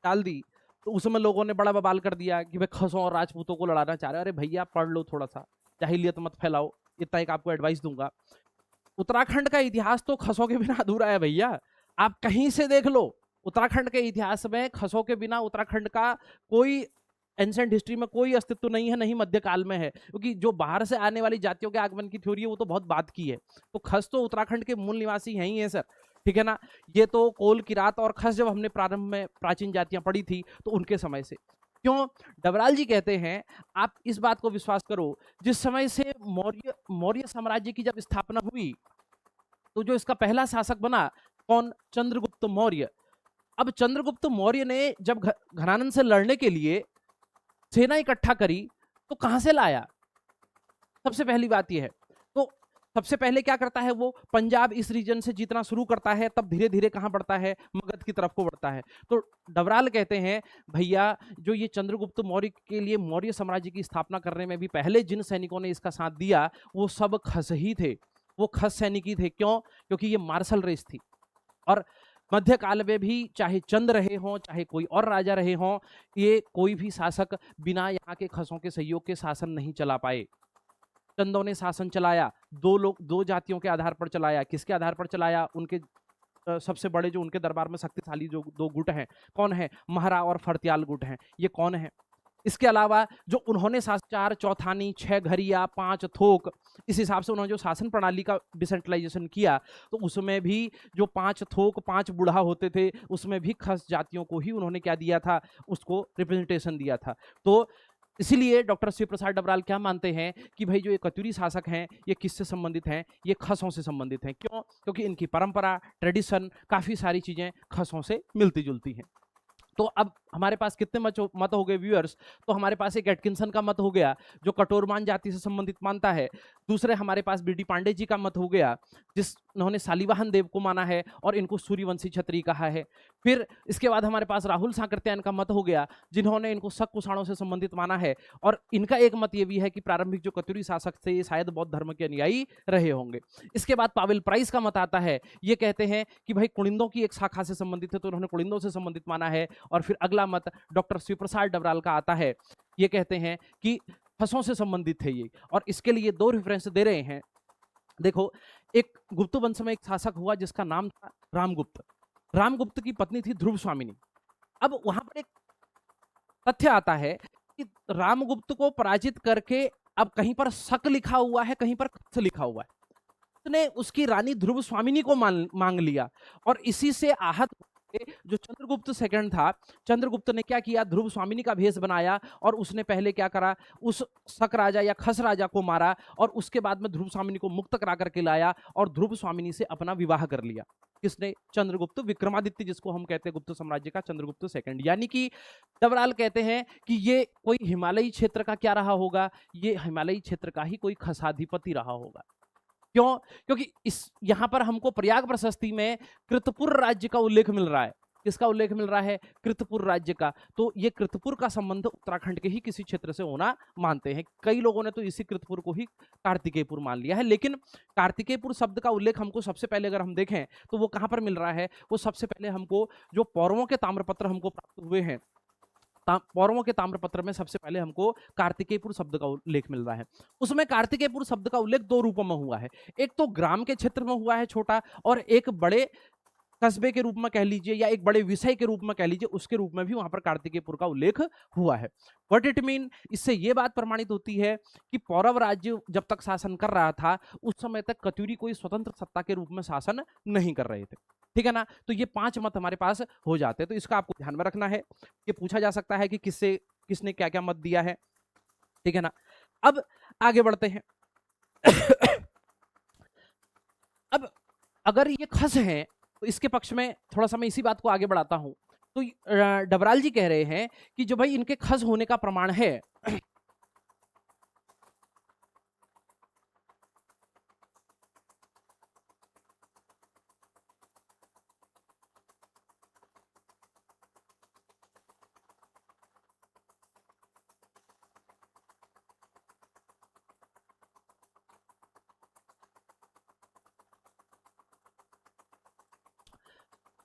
डाल दी तो उसमें लोगों ने बड़ा बवाल कर दिया कि भाई खसों और राजपूतों को लड़ाना चाह रहे हैं। अरे भैया, पढ़ लो थोड़ा सा, जाहिलियत मत फैलाओ, इतना एक आपको एडवाइस दूंगा। उत्तराखंड का इतिहास तो खसों के बिना अधूरा है भैया। आप कहीं से देख लो, उत्तराखंड के इतिहास में खसों के बिना उत्तराखंड का कोई एंसेंट हिस्ट्री में कोई अस्तित्व नहीं है, नहीं मध्यकाल में है, क्योंकि जो बाहर से आने वाली जातियों के आगमन की थ्योरी है वो तो बहुत बात की है। तो खस तो उत्तराखंड के मूल निवासी हैं ही है सर। ठीक है ना? ये तो कोल, किरात और खस जब हमने प्रारंभ में प्राचीन जातियां पढ़ी थी तो उनके समय से। क्यों? डबराल जी कहते हैं आप इस बात को विश्वास करो, जिस समय से मौर्य साम्राज्य की जब स्थापना हुई तो जो इसका पहला शासक बना कौन? चंद्रगुप्त मौर्य। अब चंद्रगुप्त मौर्य ने जब घनानन से लड़ने के लिए सेना इकट्ठा करी तो कहां से लाया? सबसे पहली बात यह है, तो सबसे पहले क्या करता है वो? पंजाब इस रीजन से जीतना शुरू करता है, तब धीरे धीरे कहां बढ़ता है? मगध की तरफ को बढ़ता है। तो डबराल कहते हैं भैया, जो ये चंद्रगुप्त मौर्य के लिए मौर्य साम्राज्य की स्थापना करने में भी पहले जिन सैनिकों ने इसका साथ दिया वो सब खस ही थे, वो खस सैनिक ही थे। क्यों? क्योंकि ये मार्शल रेस थी, और मध्यकाल में भी चाहे चंद रहे हों चाहे कोई और राजा रहे हों, ये कोई भी शासक बिना यहाँ के खसों के सहयोग के शासन नहीं चला पाए। चंदों ने शासन चलाया, दो जातियों के आधार पर चलाया। किसके आधार पर चलाया? उनके सबसे बड़े जो उनके दरबार में शक्तिशाली जो दो गुट हैं, कौन है? महरा और फर्त्याल गुट हैं। ये कौन है? इसके अलावा जो उन्होंने 4 चौथानी, 6 घरिया, 5 थोक, इस हिसाब से उन्होंने जो शासन प्रणाली का डिसेंट्रलाइजेशन किया, तो उसमें भी जो 5 थोक, 5 बुढ़ा होते थे, उसमें भी खस जातियों को ही उन्होंने क्या दिया था? उसको रिप्रेजेंटेशन दिया था। तो इसीलिए डॉक्टर शिव प्रसाद डबराल क्या मानते हैं कि भाई जो ये कत्यूरी शासक हैं ये किससे संबंधित हैं? ये खसों से संबंधित हैं। क्यों? क्योंकि इनकी परंपरा, ट्रेडिशन, काफी सारी चीजें खसों से मिलती जुलती हैं। तो अब हमारे पास कितने मत हो गए व्यूअर्स? तो हमारे पास एक एटकिंसन का मत हो गया जो कटोरमान जाति से संबंधित मानता है। दूसरे हमारे पास बीडी पांडे जी का मत हो गया जिन्होंने शालिवाहन देव को माना है और इनको सूर्यवंशी क्षत्रिय कहा है। फिर इसके बाद हमारे पास राहुल सांकृत्यायन का मत हो गया जिन्होंने इनको शक कुषाणों से संबंधित माना है, और इनका एक मत ये भी है कि प्रारंभिक जो कत्यूरी शासक थे ये शायद बौद्ध धर्म के अनुयायी रहे होंगे। इसके बाद पावेल प्राइस का मत आता है, ये कहते हैं कि भाई कुड़िंदों की एक शाखा से संबंधित है तो उन्होंने कुड़िंदों से संबंधित माना है। और फिर अगला मत डॉक्टर शिव प्रसाद डबराल का आता है, ये कहते हैं कि खसों से संबंधित है ये, और इसके लिए 2 रेफरेंस दे रहे हैं। देखो, एक गुप्त वंश में एक शासक हुआ जिसका नाम था रामगुप्त। रामगुप्त की पत्नी थी ध्रुव स्वामिनी। अब वहां पर एक तथ्य आता है कि रामगुप्त को पराजित करके अब कहीं पर शक लिखा हुआ है, कहीं पर खस लिखा हुआ है। उसने उसकी रानी ध्रुव स्वामिनी को मांग लिया, और इसी से आहत जो चंद्रगुप्त सेकंड था, चंद्रगुप्त ने क्या किया? ध्रुव स्वामिनी का भेष बनाया और उसने पहले क्या करा? उस शक राजा या खस राजा को मारा, और उसके बाद में ध्रुव स्वामिनी को मुक्त करा करके लाया और ध्रुव स्वामिनी से अपना विवाह कर लिया। किसने? चंद्रगुप्त विक्रमादित्य, जिसको हम कहते हैं गुप्त साम्राज्य का चंद्रगुप्त सेकंड। यानी कि डबराल कहते हैं कि ये कोई हिमालयी क्षेत्र का क्या रहा होगा? ये हिमालयी क्षेत्र का ही कोई खसाधिपति रहा होगा। क्यों? क्योंकि इस यहां पर हमको प्रयाग प्रशस्ति में कृतपुर राज्य का उल्लेख मिल रहा है। किसका उल्लेख मिल रहा है? कृतपुर राज्य का। तो ये कृतपुर का संबंध उत्तराखंड के ही किसी क्षेत्र से होना मानते हैं। कई लोगों ने तो इसी कृतपुर को ही कार्तिकेयपुर मान लिया है, लेकिन कार्तिकेयपुर शब्द का उल्लेख हमको सबसे पहले अगर हम देखें तो वो कहां पर मिल रहा है? वो सबसे पहले हमको जो पौरवों के ताम्रपत्र हमको प्राप्त हुए हैं, पौरवों के ताम्रपत्र में सबसे पहले हमको कार्तिकेयपुर शब्द का उल्लेख मिल रहा है। उसमें कार्तिकेयपुर शब्द का उल्लेख दो रूपों में हुआ है। एक तो ग्राम के क्षेत्र में हुआ है छोटा, और एक बड़े कस्बे के रूप में कह लीजिए, या एक बड़े विषय के रूप में कह लीजिए, उसके रूप में भी वहां पर कार्तिकेयपुर का उल्लेख हुआ है। व्हाट इट मीन, इससे यह बात प्रमाणित होती है कि पौरव राज्य जब तक शासन कर रहा था उस समय तक कत्यूरी कोई स्वतंत्र सत्ता के रूप में शासन नहीं कर रहे थे। ठीक है ना? तो ये 5 मत हमारे पास हो जाते हैं, तो इसका आपको ध्यान में रखना है। ये पूछा जा सकता है कि किसने क्या क्या मत दिया है। ठीक है ना? अब आगे बढ़ते हैं। अब अगर ये खस है तो इसके पक्ष में थोड़ा सा मैं इसी बात को आगे बढ़ाता हूं। तो डबराल जी कह रहे हैं कि जो भाई इनके खस होने का प्रमाण है,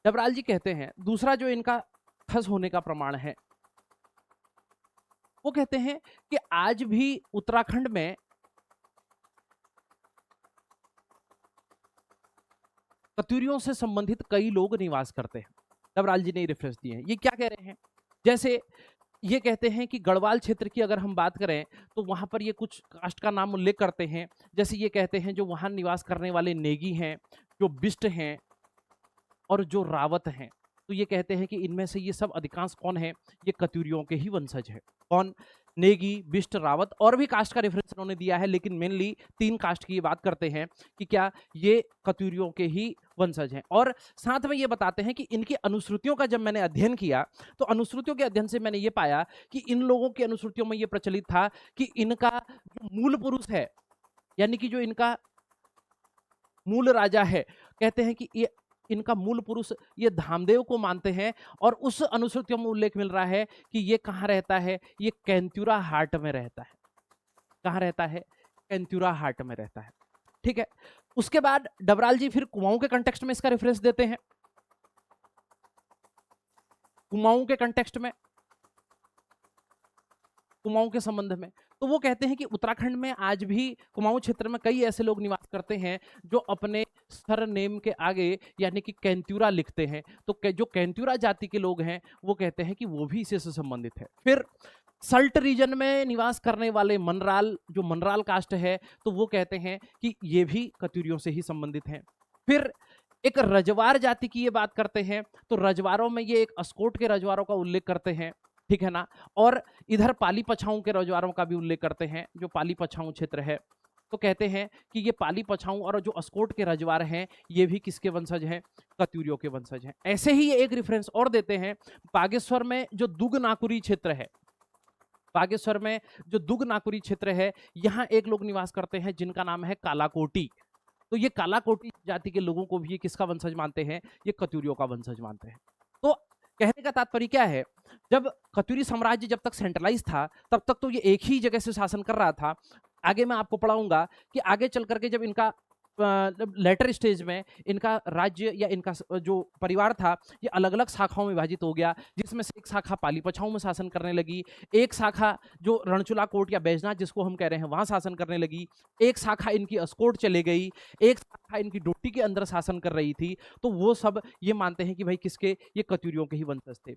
डबराल जी कहते हैं दूसरा जो इनका खस होने का प्रमाण है, वो कहते हैं कि आज भी उत्तराखंड में कत्यूरियों से संबंधित कई लोग निवास करते हैं। डबराल जी ने रेफरेंस दिए हैं। ये क्या कह रहे हैं? जैसे ये कहते हैं कि गढ़वाल क्षेत्र की अगर हम बात करें तो वहां पर ये कुछ कास्ट का नाम उल्लेख करते हैं। जैसे ये कहते हैं जो वहां निवास करने वाले नेगी हैं, जो बिष्ट हैं और जो रावत हैं, तो ये कहते हैं कि इनमें से ये सब अधिकांश कौन है? ये कत्यूरियों के ही वंशज है। कौन? नेगी, बिष्ट, रावत, और भी कास्ट का रेफरेंस उन्होंने दिया है, लेकिन मेनली 3 कास्ट की ये बात करते हैं कि क्या ये कत्यूरियों के ही वंशज हैं। और साथ में ये बताते हैं कि इनकी अनुश्रुतियों का जब मैंने अध्ययन किया तो अनुश्रुतियों के अध्ययन से मैंने ये पाया कि इन लोगों की अनुश्रुतियों में ये प्रचलित था कि इनका जो मूल पुरुष है, यानी कि जो इनका मूल राजा है, कहते हैं कि ये इनका मूल पुरुष ये धामदेव को मानते हैं। और उस अनुश्रुतियों में उल्लेख मिल रहा है कि ये कहाँ रहता है? ये कैंतुरा हाट में रहता है। कहाँ रहता है? कैंतुरा हाट में रहता है। ठीक है। उसके बाद डबराल जी फिर कुमाऊं के कंटेक्स्ट में इसका रेफरेंस देते हैं। कुमाऊं के कंटेक्स्ट में, कुमाऊं के संबंध में, तो वो कहते हैं कि उत्तराखंड में आज भी कुमाऊं क्षेत्र में कई ऐसे लोग निवास करते हैं जो अपने सरनेम के आगे यानी कि कैंतुरा लिखते हैं। तो जो कैंतुरा जाति के लोग हैं वो कहते हैं कि वो भी इसी से संबंधित है। फिर सल्ट रीजन में निवास करने वाले मनराल, जो मनराल कास्ट है, तो वो कहते हैं कि ये भी कत्यूरियों से ही संबंधित हैं। फिर एक रजवार जाति की ये बात करते हैं, तो रजवारों में ये एक अस्कोट के रजवारों का उल्लेख करते हैं। ठीक है ना? और इधर पाली पछाऊ के रजवारों का भी उल्लेख करते हैं, जो पाली पछाऊ क्षेत्र है। तो कहते हैं कि ये पाली पछाऊ और जो अस्कोट के रजवार हैं ये भी किसके वंशज हैं? कत्यूरियों के वंशज हैं। ऐसे ही ये एक रेफरेंस और देते हैं, बागेश्वर में जो दुग नाकुरी क्षेत्र है, बागेश्वर में जो दुग नाकुरी क्षेत्र है, यहाँ एक लोग निवास करते हैं जिनका नाम है कालाकोटी। तो ये कालाकोटी जाति के लोगों को भी ये किसका वंशज मानते हैं? ये कत्यूरियों का वंशज मानते हैं। तो कहने का तात्पर्य क्या है? जब कत्यूरी साम्राज्य जब तक सेंट्रलाइज था तब तक तो ये एक ही जगह से शासन कर रहा था। आगे मैं आपको पढ़ाऊंगा कि आगे चल करके जब इनका लेटर स्टेज में इनका राज्य या इनका जो परिवार था ये अलग अलग शाखाओं में विभाजित हो गया, जिसमें से एक शाखा पाली पछाऊ में शासन करने लगी, एक शाखा जो रणचुला कोट या बैजनाथ जिसको हम कह रहे हैं वहां शासन करने लगी, एक शाखा इनकी अस्कोट चले गई, एक शाखा इनकी डोटी के अंदर शासन कर रही थी। तो वो सब ये मानते हैं कि भाई किसके? ये कत्यूरियों के ही वंशज थे।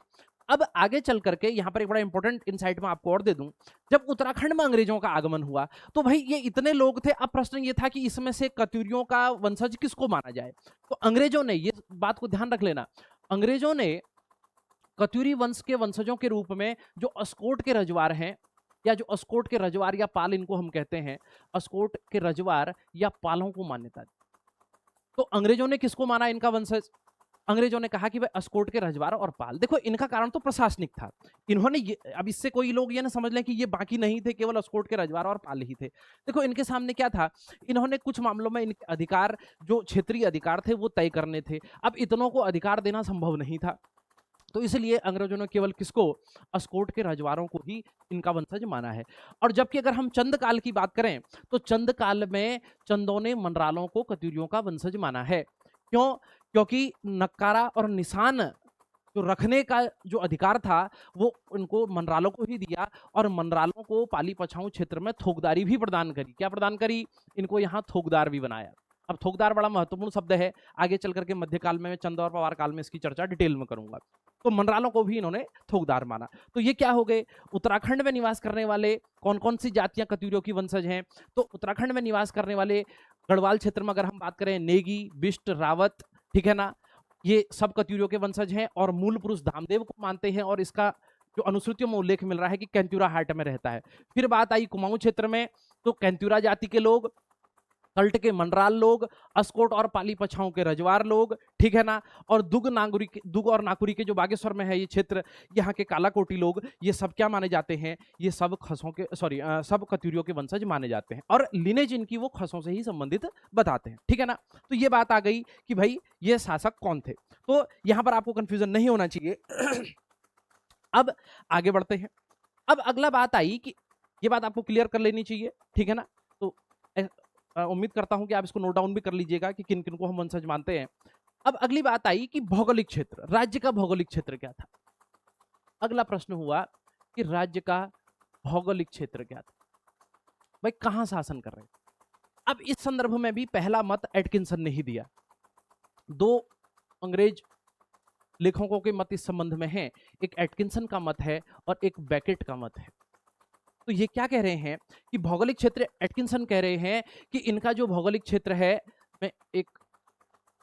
अब आगे चल करके यहाँ पर एक बड़ा इंपॉर्टेंट इनसाइट मैं आपको और दे दूं, जब उत्तराखंड में अंग्रेजों का आगमन हुआ तो भाई ये इतने लोग थे। अब प्रश्न ये था कि इसमें से कत्यूरियों का वंशज किसको माना जाए? तो अंग्रेजों ने, ये बात को ध्यान रख लेना, अंग्रेजों ने कत्यूरी वंश के वंशजों के रूप में जो अस्कोट के रजवार हैं, या जो अस्कोट के रजवार या पाल इनको हम कहते हैं, अस्कोट के रजवार या पालों को मान्यता दी। तो अंग्रेजों ने किसको माना इनका वंशज? अंग्रेजों ने कहा कि भाई अस्कोट के रजवार और पाल। देखो इनका कारण तो प्रशासनिक था। इन्होंने अब इससे कोई लोग ये ना समझ लें कि ये बाकी नहीं थे, केवल अस्कोट के रजवार और पाल ही थे। देखो इनके सामने क्या था, इन्होंने कुछ मामलों में इनके अधिकार, जो क्षेत्रीय अधिकार थे वो तय करने थे। अब इतनों को अधिकार देना संभव नहीं था, तो इसलिए अंग्रेजों ने केवल किसको, अस्कोट के रजवाड़ों को ही इनका वंशज माना है। और जबकि अगर हम चंद काल की बात करें तो चंद काल में चंदों ने मंडरालों को कत्यूरियों का वंशज माना है। क्यों? क्योंकि नक्कारा और निशान जो रखने का जो अधिकार था वो उनको मनरालों को ही दिया, और मनरालों को पाली पछाऊ क्षेत्र में थोकदारी भी प्रदान करी। क्या प्रदान करी? इनको यहाँ थोकदार भी बनाया। अब थोकदार बड़ा महत्वपूर्ण शब्द है, आगे चल करके मध्यकाल में, चंद और पवार काल में इसकी चर्चा डिटेल में करूंगा। तो मनरालों को भी इन्होंने थोकदार माना। तो ये क्या हो गए? उत्तराखंड में निवास करने वाले कौन कौन सी जातियां कत्यूरियों की वंशज हैं? तो उत्तराखंड में निवास करने वाले गढ़वाल क्षेत्र में अगर हम बात करें, नेगी, बिष्ट, रावत, ठीक है ना, ये सब कत्यूरियों के वंशज हैं और मूल पुरुष धामदेव को मानते हैं, और इसका जो अनुश्रुतियों में उल्लेख मिल रहा है कि कैंतुरा हाट में रहता है। फिर बात आई कुमाऊं क्षेत्र में, तो कैंतुरा जाति के लोग, तल्ट के मनराल लोग, अस्कोट और पाली पछाऊ के रजवार लोग, ठीक है ना, और दुग और नाकुरी के जो बागेश्वर में है ये क्षेत्र, यहाँ के कालाकोटी लोग, ये सब क्या माने जाते हैं? ये सब खसों के सब कत्यूरियों के वंशज माने जाते हैं, और लिनेज इनकी वो खसों से ही संबंधित बताते हैं, ठीक है ना। तो ये बात आ गई कि भाई ये शासक कौन थे। तो यहां पर आपको कंफ्यूजन नहीं होना चाहिए। अब आगे बढ़ते हैं। अब अगला बात आई कि ये बात आपको क्लियर कर लेनी चाहिए, ठीक है ना। तो उम्मीद करता हूं कि आप इसको नोट डाउन भी कर लीजिएगा कि किन किन को हम वंशज मानते हैं। अब अगली बात आई कि भौगोलिक क्षेत्र, राज्य का भौगोलिक क्षेत्र क्या था। अगला प्रश्न हुआ कि राज्य का भौगोलिक क्षेत्र क्या था, भाई कहां शासन कर रहे थे। अब इस संदर्भ में भी पहला मत एटकिंसन ने ही दिया। दो अंग्रेज लेखकों के मत इस संबंध में हैं, एक एटकिंसन का मत है और एक बेकेट का मत है। तो ये क्या कह रहे हैं कि भौगोलिक क्षेत्र, एटकिंसन कह रहे हैं कि इनका जो भौगोलिक क्षेत्र है, मैं एक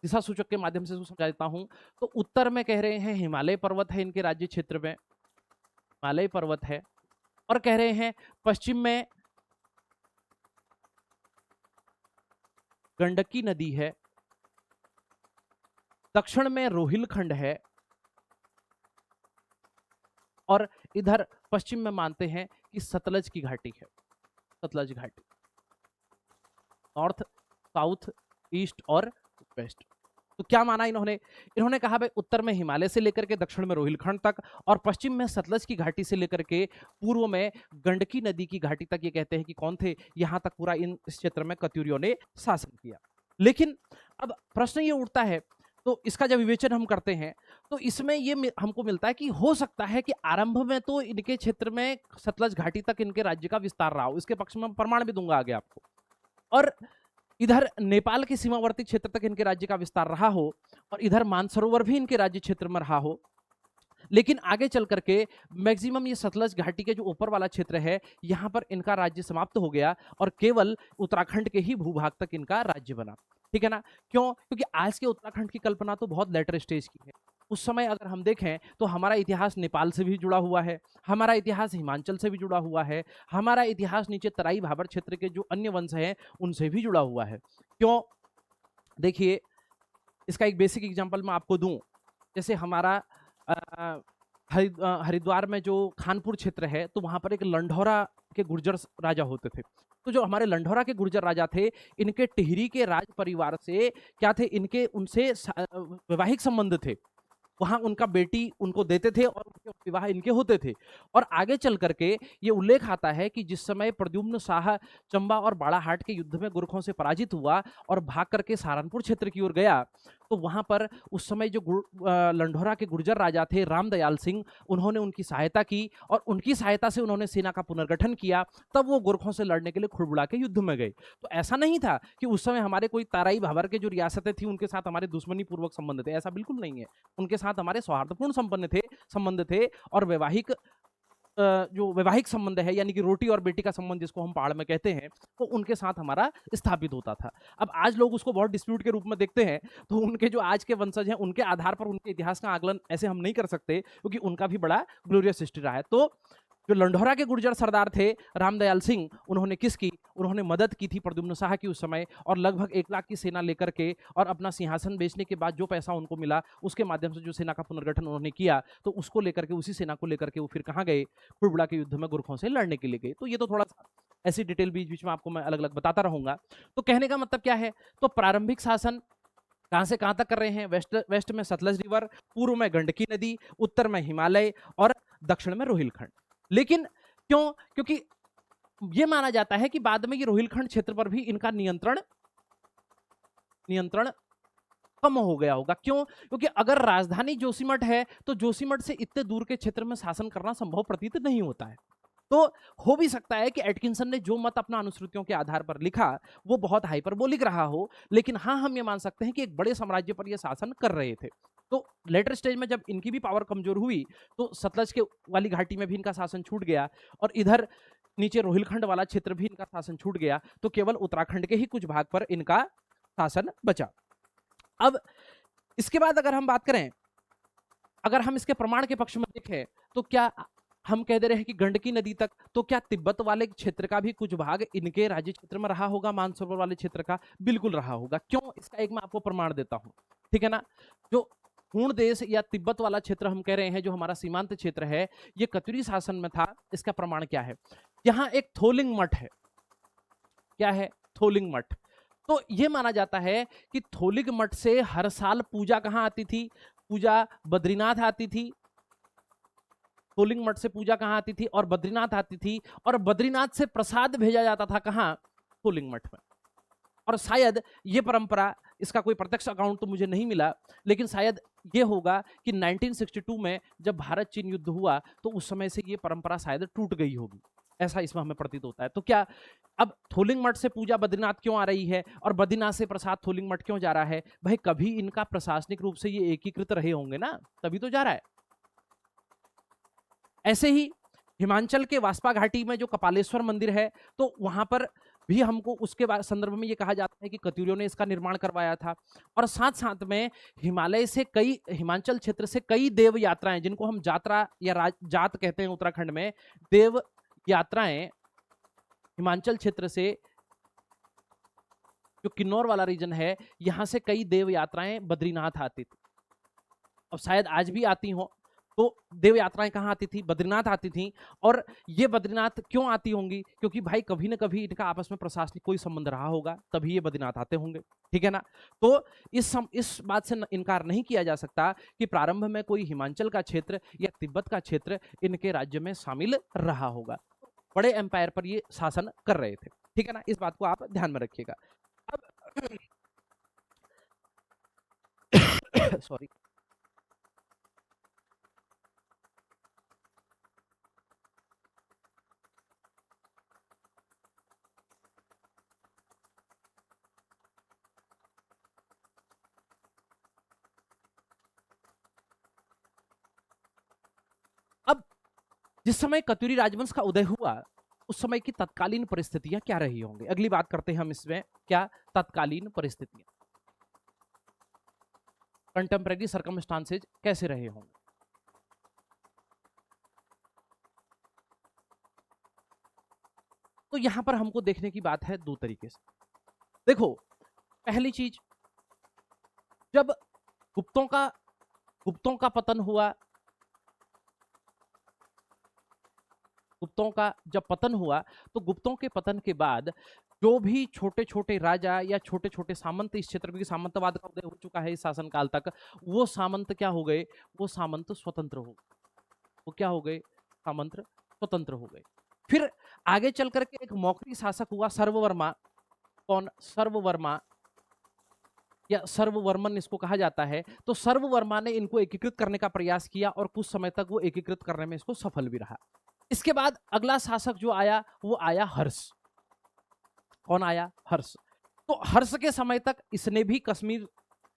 दिशा सूचक के माध्यम से इसको समझा देता हूं। तो उत्तर में कह रहे हैं हिमालय पर्वत है इनके राज्य क्षेत्र में, हिमालय पर्वत है, और कह रहे हैं पश्चिम में गंडकी नदी है, दक्षिण में रोहिलखंड है, और इधर पश्चिम में मानते हैं कि सतलज की घाटी है, सतलज घाटी, नॉर्थ, साउथ, ईस्ट और वेस्ट। तो क्या माना इन्होंने? इन्होंने कहा भाई उत्तर में हिमालय से लेकर के दक्षिण में रोहिलखंड तक, और पश्चिम में सतलज की घाटी से लेकर के पूर्व में गंडकी नदी की घाटी तक, ये कहते हैं कि कौन थे, यहां तक पूरा इस क्षेत्र में कत्यूरियों ने शासन किया। लेकिन अब प्रश्न ये उठता है, तो इसका जब विवेचन हम करते हैं तो इसमें ये हमको मिलता है कि हो सकता है कि आरंभ में तो इनके क्षेत्र में सतलज घाटी तक इनके राज्य का विस्तार रहा हो। इसके पक्ष में प्रमाण भी दूंगा आगे आपको। और इधर नेपाल के सीमावर्ती क्षेत्र तक इनके राज्य का विस्तार रहा हो, और इधर मानसरोवर भी इनके राज्य क्षेत्र में रहा हो। लेकिन आगे चल करके मैक्सिमम ये सतलज घाटी के जो ऊपर वाला क्षेत्र है, यहाँ पर इनका राज्य समाप्त हो गया, और केवल उत्तराखंड के ही भूभाग तक इनका राज्य बना, ठीक है ना। क्यों? क्योंकि आज के उत्तराखंड की कल्पना तो बहुत लेटर स्टेज की है। उस समय अगर हम देखें तो हमारा इतिहास नेपाल से भी जुड़ा हुआ है, हमारा इतिहास हिमाचल से भी जुड़ा हुआ है, हमारा इतिहास नीचे तराई भाबर क्षेत्र के जो अन्य वंश हैं उनसे भी जुड़ा हुआ है। क्यों? देखिए, इसका एक बेसिक एग्जांपल मैं आपको दूं। जैसे हमारा हरिद्वार में जो खानपुर क्षेत्र है, तो वहां पर एक लंढौरा के गुर्जर राजा होते थे। तो जो हमारे लंढौरा के गुर्जर राजा थे, इनके टिहरी के राज परिवार से क्या थे, इनके उनसे वैवाहिक संबंध थे। वहां उनका बेटी उनको देते थे और उनके विवाह इनके होते थे। और आगे चल करके ये उल्लेख आता है कि जिस समय प्रद्युम्न शाह चंबा और बाड़ाहाट के युद्ध में गुरखों से पराजित हुआ और भाग करके सहारनपुर क्षेत्र की ओर गया, तो वहां पर उस समय जो लंढौरा के गुर्जर राजा थे रामदयाल सिंह, उन्होंने उनकी सहायता की, और उनकी सहायता से उन्होंने सेना का पुनर्गठन किया। तब वो गुरखों से लड़ने के लिए खुड़बुड़ा के युद्ध में गए। तो ऐसा नहीं था कि उस समय हमारे कोई ताराई भाबर के जो रियासतें थी उनके साथ हमारे दुश्मनी पूर्वक संबंध थे, ऐसा बिल्कुल नहीं है। उनके साथ हमारे सौहार्दपूर्ण संबंध थे, और वैवाहिक जो वैवाहिक संबंध है, यानी कि रोटी और बेटी का संबंध जिसको हम पहाड़ में कहते हैं, वो उनके साथ हमारा स्थापित होता था। अब आज लोग उसको बहुत डिस्प्यूट के रूप में देखते हैं, तो उनके जो आज के वंशज हैं उनके आधार पर उनके इतिहास का आकलन ऐसे हम नहीं कर सकते, क्योंकि उनका भी बड़ा ग्लोरियस हिस्ट्री रहा है। तो जो लंढौरा के गुर्जर सरदार थे रामदयाल सिंह, उन्होंने किसकी, उन्होंने मदद की थी प्रद्युम्न शाह की उस समय, और लगभग 1 लाख की सेना लेकर के, और अपना सिंहासन बेचने के बाद जो पैसा उनको मिला उसके माध्यम से जो सेना का पुनर्गठन उन्होंने किया, तो उसको लेकर के, उसी सेना को लेकर के वो फिर कहाँ गए, खुड़बुड़ा के युद्ध में गुरखों से लड़ने के लिए गए। तो ये तो थोड़ा सा ऐसी डिटेल बीच बीच में आपको मैं अलग अलग बताता रहूंगा। तो कहने का मतलब क्या है, तो प्रारंभिक शासन कहां से कहां तक कर रहे हैं? वेस्ट वेस्ट में सतलज रिवर, पूर्व में गंडकी नदी, उत्तर में हिमालय और दक्षिण में रोहिलखंड। लेकिन क्यों? क्योंकि ये माना जाता है कि बाद में ये रोहिलखंड क्षेत्र पर भी इनका नियंत्रण कम हो गया होगा। क्यों? क्योंकि अगर राजधानी जोशीमठ है तो जोशीमठ से इतने दूर के क्षेत्र में शासन करना संभव प्रतीत नहीं होता है। तो हो भी सकता है कि एटकिंसन ने जो मत अपना अनुश्रुतियों के आधार पर लिखा वो बहुत हाइपरबोलिक रहा हो, लेकिन हाँ हम ये मान सकते हैं कि एक बड़े साम्राज्य पर ये शासन कर रहे थे। तो लेटर स्टेज में जब इनकी भी पावर कमजोर हुई तो सतलज के वाली घाटी में भी इनका शासन छूट गया और इधर नीचे रोहिलखंड वाला क्षेत्र भी इनका शासन छूट गया, तो केवल उत्तराखंड के ही कुछ भाग पर इनका शासन बचा। अब इसके बाद अगर हम बात करें, अगर हम इसके प्रमाण के पक्ष में देखें तो क्या हम कह दे रहे हैं कि गंडकी नदी तक, तो क्या तिब्बत वाले क्षेत्र का भी कुछ भाग इनके राज्य क्षेत्र में रहा होगा? मानसरोवर वाले क्षेत्र का बिल्कुल रहा होगा। क्यों? इसका एक मैं आपको प्रमाण देता हूं, ठीक है ना। जो पूर्ण देश या तिब्बत वाला क्षेत्र हम कह रहे हैं, जो हमारा सीमांत क्षेत्र है, ये कत्यूरी शासन में था। इसका प्रमाण क्या है? यहाँ एक थोलिंग मठ है। क्या है? थोलिंग मठ। तो ये माना जाता है कि थोलिंग मठ से हर साल पूजा कहां आती थी? पूजा बद्रीनाथ आती थी। थोलिंग मठ से पूजा कहां आती थी? और बद्रीनाथ आती थी। और बद्रीनाथ से प्रसाद भेजा जाता था कहां? थोलिंग मठ में। और शायद ये परंपरा, इसका कोई प्रत्यक्ष अकाउंट तो मुझे नहीं मिला, लेकिन शायद ये होगा कि 1962 में जब भारत चीन युद्ध हुआ तो उस समय से ये परंपरा शायद टूट गई होगी, ऐसा इसमें हमें प्रतीत होता है। तो क्या अब थोलिंग मठ से पूजा बद्रीनाथ क्यों आ रही है और बद्रीनाथ से प्रसाद थोलिंग मठ क्यों जा रहा है? भाई कभी इनका प्रशासनिक रूप से ये एकीकृत रहे होंगे ना, तभी तो जा रहा है। ऐसे ही हिमाचल के वास्पा घाटी में जो कपालेश्वर मंदिर है, तो वहां पर भी हमको उसके संदर्भ में ये कहा जाता है कि कत्यूरियों ने इसका निर्माण करवाया था। और साथ साथ में हिमालय से कई, हिमाचल क्षेत्र से कई देव यात्राएं, जिनको हम जात्रा या जात कहते हैं उत्तराखंड में, देव यात्राएं हिमाचल क्षेत्र से, जो किन्नौर वाला रीजन है, यहां से कई देव यात्राएं बद्रीनाथ आती थी। अब शायद आज भी आती हो। तो देव यात्राएं कहाँ आती थी? बद्रीनाथ आती थी। और ये बद्रीनाथ क्यों आती होंगी? क्योंकि भाई कभी ना कभी इनका आपस में प्रशासनिक कोई संबंध रहा होगा, तभी ये बद्रीनाथ आते होंगे, ठीक है ना। तो इस बात से इनकार नहीं किया जा सकता कि प्रारंभ में कोई हिमाचल का क्षेत्र या तिब्बत का क्षेत्र इनके राज्य में शामिल रहा होगा। बड़े एम्पायर पर ये शासन कर रहे थे, ठीक है ना। इस बात को आप ध्यान में रखिएगा। अब सॉरी, अब जिस समय कत्यूरी राजवंश का उदय हुआ उस समय की तत्कालीन परिस्थितियां क्या रही होंगी, अगली बात करते हैं हम इसमें। क्या तत्कालीन परिस्थितियां, कंटेम्परेरी सर्कमस्टांसेज कैसे रहे होंगे? तो यहां पर हमको देखने की बात है दो तरीके से। देखो, पहली चीज, जब गुप्तों का पतन हुआ, गुप्तों का जब पतन हुआ तो गुप्तों के पतन के बाद जो भी छोटे छोटे राजा या छोटे छोटे सामंत इस क्षेत्र में, सामंतवाद का उदय हो चुका है इस शासनकाल तक, वो सामंत क्या हो गए? वो सामंत स्वतंत्र हो गए। वो क्या हो गए? सामंत स्वतंत्र हो गए। फिर आगे चल करके एक मौखरी शासक हुआ सर्ववर्मा। कौन? सर्ववर्मा या सर्ववर्मन इसको कहा जाता है। तो सर्ववर्मा ने इनको एकीकृत करने का प्रयास किया और कुछ समय तक वो एकीकृत करने में इसको सफल भी रहा। इसके बाद अगला शासक जो आया वो आया हर्ष। कौन आया? हर्ष। तो हर्ष के समय तक इसने भी कश्मीर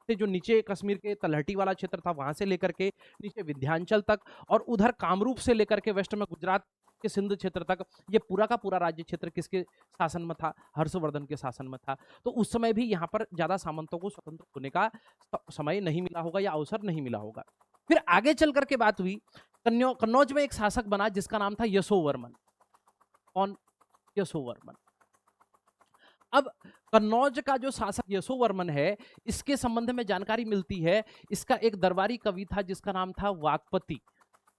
से, जो नीचे कश्मीर के तलहटी वाला क्षेत्र था वहां से लेकर के नीचे विंध्याचल तक, और उधर कामरूप से लेकर के वेस्ट में गुजरात के सिंध क्षेत्र तक, ये पूरा का पूरा राज्य क्षेत्र किसके शासन में था? हर्षवर्धन के शासन में था। तो उस समय भी यहाँ पर ज्यादा सामंतों को स्वतंत्र होने का समय नहीं मिला होगा या अवसर नहीं मिला होगा। फिर आगे चल करके बात हुई, कन्नौज में एक शासक बना जिसका नाम था यशोवर्मन। कौन? यशोवर्मन। अब कन्नौज का जो शासक यशोवर्मन है, इसके संबंध में जानकारी मिलती है, इसका एक दरबारी कवि था जिसका नाम था वाकपति।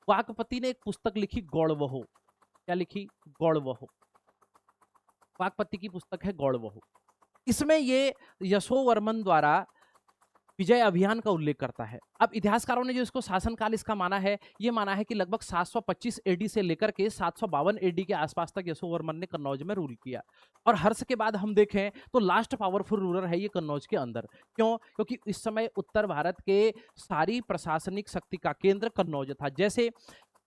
वाकपति ने एक पुस्तक लिखी गौड़वहो। क्या लिखी? गौड़वहो। वाकपति की पुस्तक है गौड़वहो। इसमें ये यशोवर्मन द्वारा विजय अभियान का उल्लेख करता है। अब इतिहासकारों ने जो इसको शासनकाल इसका माना है, ये माना है कि लगभग 725 एडी से लेकर के 752 एडी के आसपास तक यशोवर्मन ने कन्नौज में रूल किया। और हर्ष के बाद हम देखें तो लास्ट पावरफुल रूलर है ये कन्नौज के अंदर। क्यों? क्योंकि इस समय उत्तर भारत के सारी प्रशासनिक शक्ति का केंद्र कन्नौज था। जैसे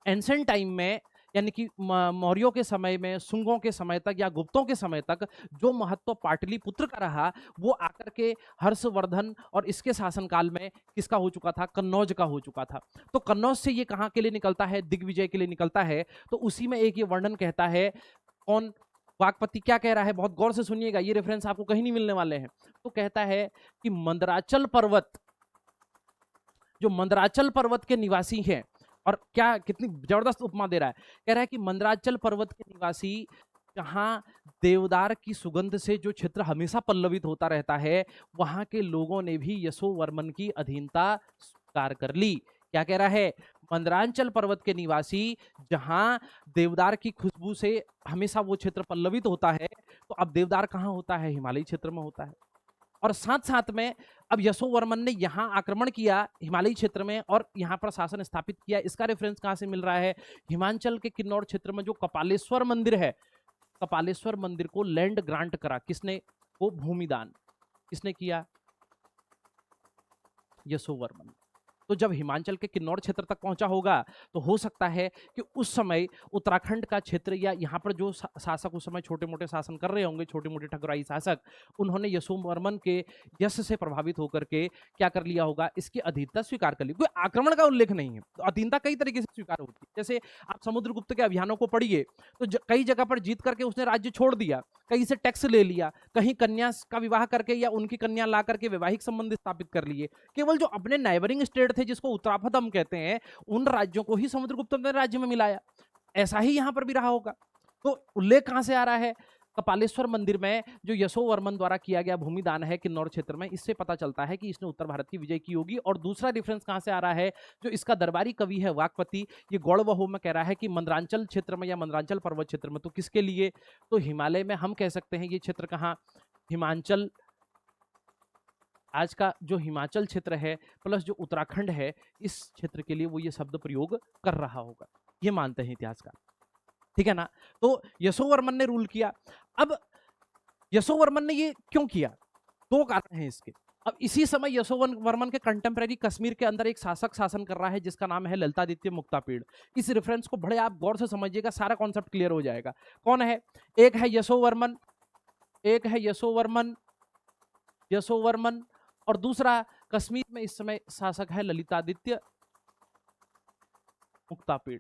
एंसेंट टाइम में, यानी कि मौर्यों के समय में, शुंगों के समय तक या गुप्तों के समय तक जो महत्व पाटलिपुत्र का रहा, वो आकर के हर्षवर्धन और इसके शासनकाल में किसका हो चुका था? कन्नौज का हो चुका था। तो कन्नौज से ये कहाँ के लिए निकलता है? दिग्विजय के लिए निकलता है। तो उसी में एक ये वर्णन कहता है, कौन? वाकपति क्या कह रहा है? बहुत गौर से सुनिएगा, ये रेफरेंस आपको कहीं नहीं मिलने वाले हैं। तो कहता है कि मंदराचल पर्वत, जो मंदराचल पर्वत के निवासी हैं, और क्या कितनी जबरदस्त उपमा दे रहा है, कह रहा है कि मंदराचल पर्वत के निवासी, जहां देवदार की सुगंध से जो क्षेत्र हमेशा पल्लवित होता रहता है, वहां के लोगों ने भी यशोवर्मन की अधीनता स्वीकार कर ली। क्या कह रहा है? मंदराचल पर्वत के निवासी, जहां देवदार की खुशबू से हमेशा वो क्षेत्र पल्लवित होता है, तो अब देवदार कहाँ होता है? हिमालयी क्षेत्र में होता है। और साथ साथ में अब यशोवर्मन ने यहाँ आक्रमण किया हिमालयी क्षेत्र में और यहाँ पर शासन स्थापित किया। इसका रेफरेंस कहाँ से मिल रहा है? हिमाचल के किन्नौर क्षेत्र में जो कपालेश्वर मंदिर है, कपालेश्वर मंदिर को लैंड ग्रांट करा किसने? वो भूमिदान किसने किया? यशोवर्मन। तो जब हिमाचल के किन्नौर क्षेत्र तक पहुंचा होगा, तो हो सकता है कि उस समय उत्तराखंड का क्षेत्र या यहाँ पर जो शासक उस समय छोटे मोटे शासन कर रहे होंगे, छोटे मोटे ठकुराई शासक, उन्होंने यशोवर्मन के यश से प्रभावित होकर के क्या कर लिया होगा? इसकी अधीनता स्वीकार कर ली। कोई आक्रमण का उल्लेख नहीं है, तो अधीनता कई तरीके से स्वीकार होती है। जैसे आप समुद्रगुप्त के अभियानों को पढ़िए, तो कई जगह पर जीत करके उसने राज्य छोड़ दिया, कहीं से टैक्स ले लिया, कहीं कन्या का विवाह करके या उनकी कन्या ला करके वैवाहिक संबंध स्थापित कर लिए। केवल जो अपने नाइबरिंग स्टेट थे, जिसको उत्तराफत हम कहते हैं, उन राज्यों को ही समुद्रगुप्त ने राज्य में मिलाया। ऐसा ही यहां पर भी रहा होगा। तो उल्लेख कहां से आ रहा है? कपालेश्वर मंदिर में जो यशोवर्मन द्वारा किया गया भूमिदान है किन्नौर क्षेत्र में, इससे पता चलता है कि इसने उत्तर भारत की विजय की होगी। और दूसरा डिफरेंस कहां से आ रहा है? जो इसका दरबारी कवि है वाकपति, ये गौड़वहु में कह रहा है कि मंदरांचल क्षेत्र में या मंदरांचल पर्वत क्षेत्र में। तो किसके लिए? तो हिमालय में हम कह सकते हैं ये क्षेत्र कहां? हिमाचल, आज का जो हिमाचल क्षेत्र है प्लस जो उत्तराखंड है, इस क्षेत्र के लिए वो ये शब्द प्रयोग कर रहा होगा, ये मानते हैं इतिहासकार। ठीक है ना? तो यशोवर्मन ने रूल किया। अब यशोवर्मन ने ये क्यों किया? दो कारण हैं इसके। अब इसी समय यशोवर्मन के कंटेम्प्रेरी कश्मीर के अंदर एक शासक शासन कर रहा है जिसका नाम है ललितादित्य मुक्तापीड़। इस रेफरेंस को बड़े आप गौर से समझिएगा, सारा कॉन्सेप्ट क्लियर हो जाएगा। कौन है? एक है यशोवर्मन, एक है यशोवर्मन, यशोवर्मन, और दूसरा कश्मीर में इस समय शासक है ललितादित्य मुक्तापीड़।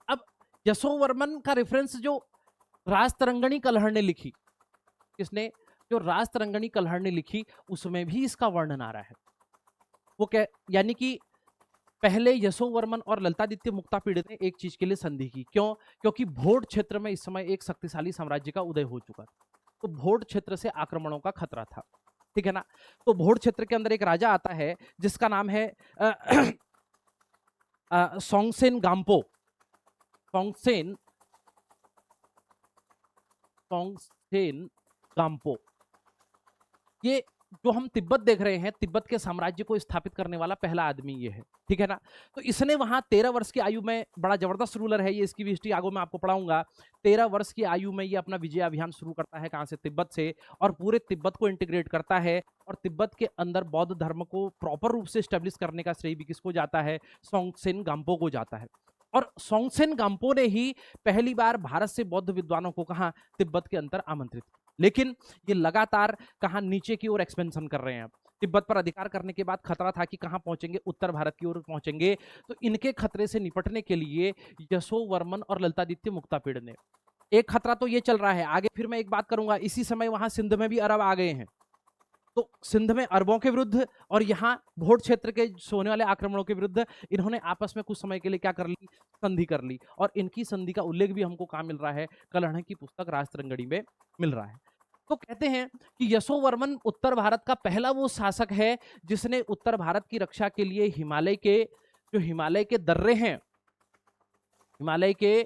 अब यशोवर्मन का रेफरेंस जो राजतरंगिणी कलहर ने लिखी, किसने? जो राजतरंगिणी कलहर ने लिखी, उसमें भी इसका वर्णन आ रहा है। वो क्या, यानी कि पहले यशोवर्मन और ललितादित्य मुक्तापीड़ ने एक चीज के लिए संधि की। क्यों? क्योंकि भोट क्षेत्र में इस समय एक शक्तिशाली साम्राज्य का उदय हो चुका था, तो भोट क्षेत्र से आक्रमणों का खतरा था। ठीक है ना? तो भोट क्षेत्र के अंदर एक राजा आता है जिसका नाम है सोंगसेन गाम्पो। सोंगसेन गाम्पो, ये जो हम तिब्बत देख रहे हैं, तिब्बत के साम्राज्य को स्थापित करने वाला पहला आदमी ये है। ठीक है ना? तो इसने वहां 13 वर्ष की आयु में, बड़ा जबरदस्त रूलर है ये, इसकी भी हिस्ट्री आगे मैं आपको पढ़ाऊंगा। 13 वर्ष की आयु में ये अपना विजय अभियान शुरू करता है। कहां से? तिब्बत से। और पूरे तिब्बत को इंटीग्रेट करता है, और तिब्बत के अंदर बौद्ध धर्म को प्रॉपर रूप से स्टेब्लिश करने का श्रेय भी किसको जाता है? सोंगसेन गाम्पो को जाता है। और सोंगसेन गाम्पो ने ही पहली बार भारत से बौद्ध विद्वानों को कहा तिब्बत के अंदर आमंत्रित। लेकिन ये लगातार कहां? नीचे की ओर एक्सपेंशन कर रहे हैं। तिब्बत पर अधिकार करने के बाद खतरा था कि कहां पहुंचेंगे? उत्तर भारत की ओर पहुंचेंगे। तो इनके खतरे से निपटने के लिए यशोवर्मन और ललितादित्य मुक्तापीड़ ने, एक खतरा तो ये चल रहा है, आगे फिर मैं एक बात करूंगा, इसी समय वहां सिंध में भी अरब आ गए हैं। तो सिंध में अरबों के विरुद्ध और यहाँ भोट क्षेत्र के सोने वाले आक्रमणों के विरुद्ध इन्होंने आपस में कुछ समय के लिए क्या कर ली? संधि कर ली। और इनकी संधि का उल्लेख भी हमको कहाँ मिल रहा है? कलहड़ की पुस्तक राजतरंगिणी में मिल रहा है। तो कहते हैं कि यशोवर्मन उत्तर भारत का पहला वो शासक है जिसने उत्तर भारत की रक्षा के लिए हिमालय के दर्रे हैं, हिमालय के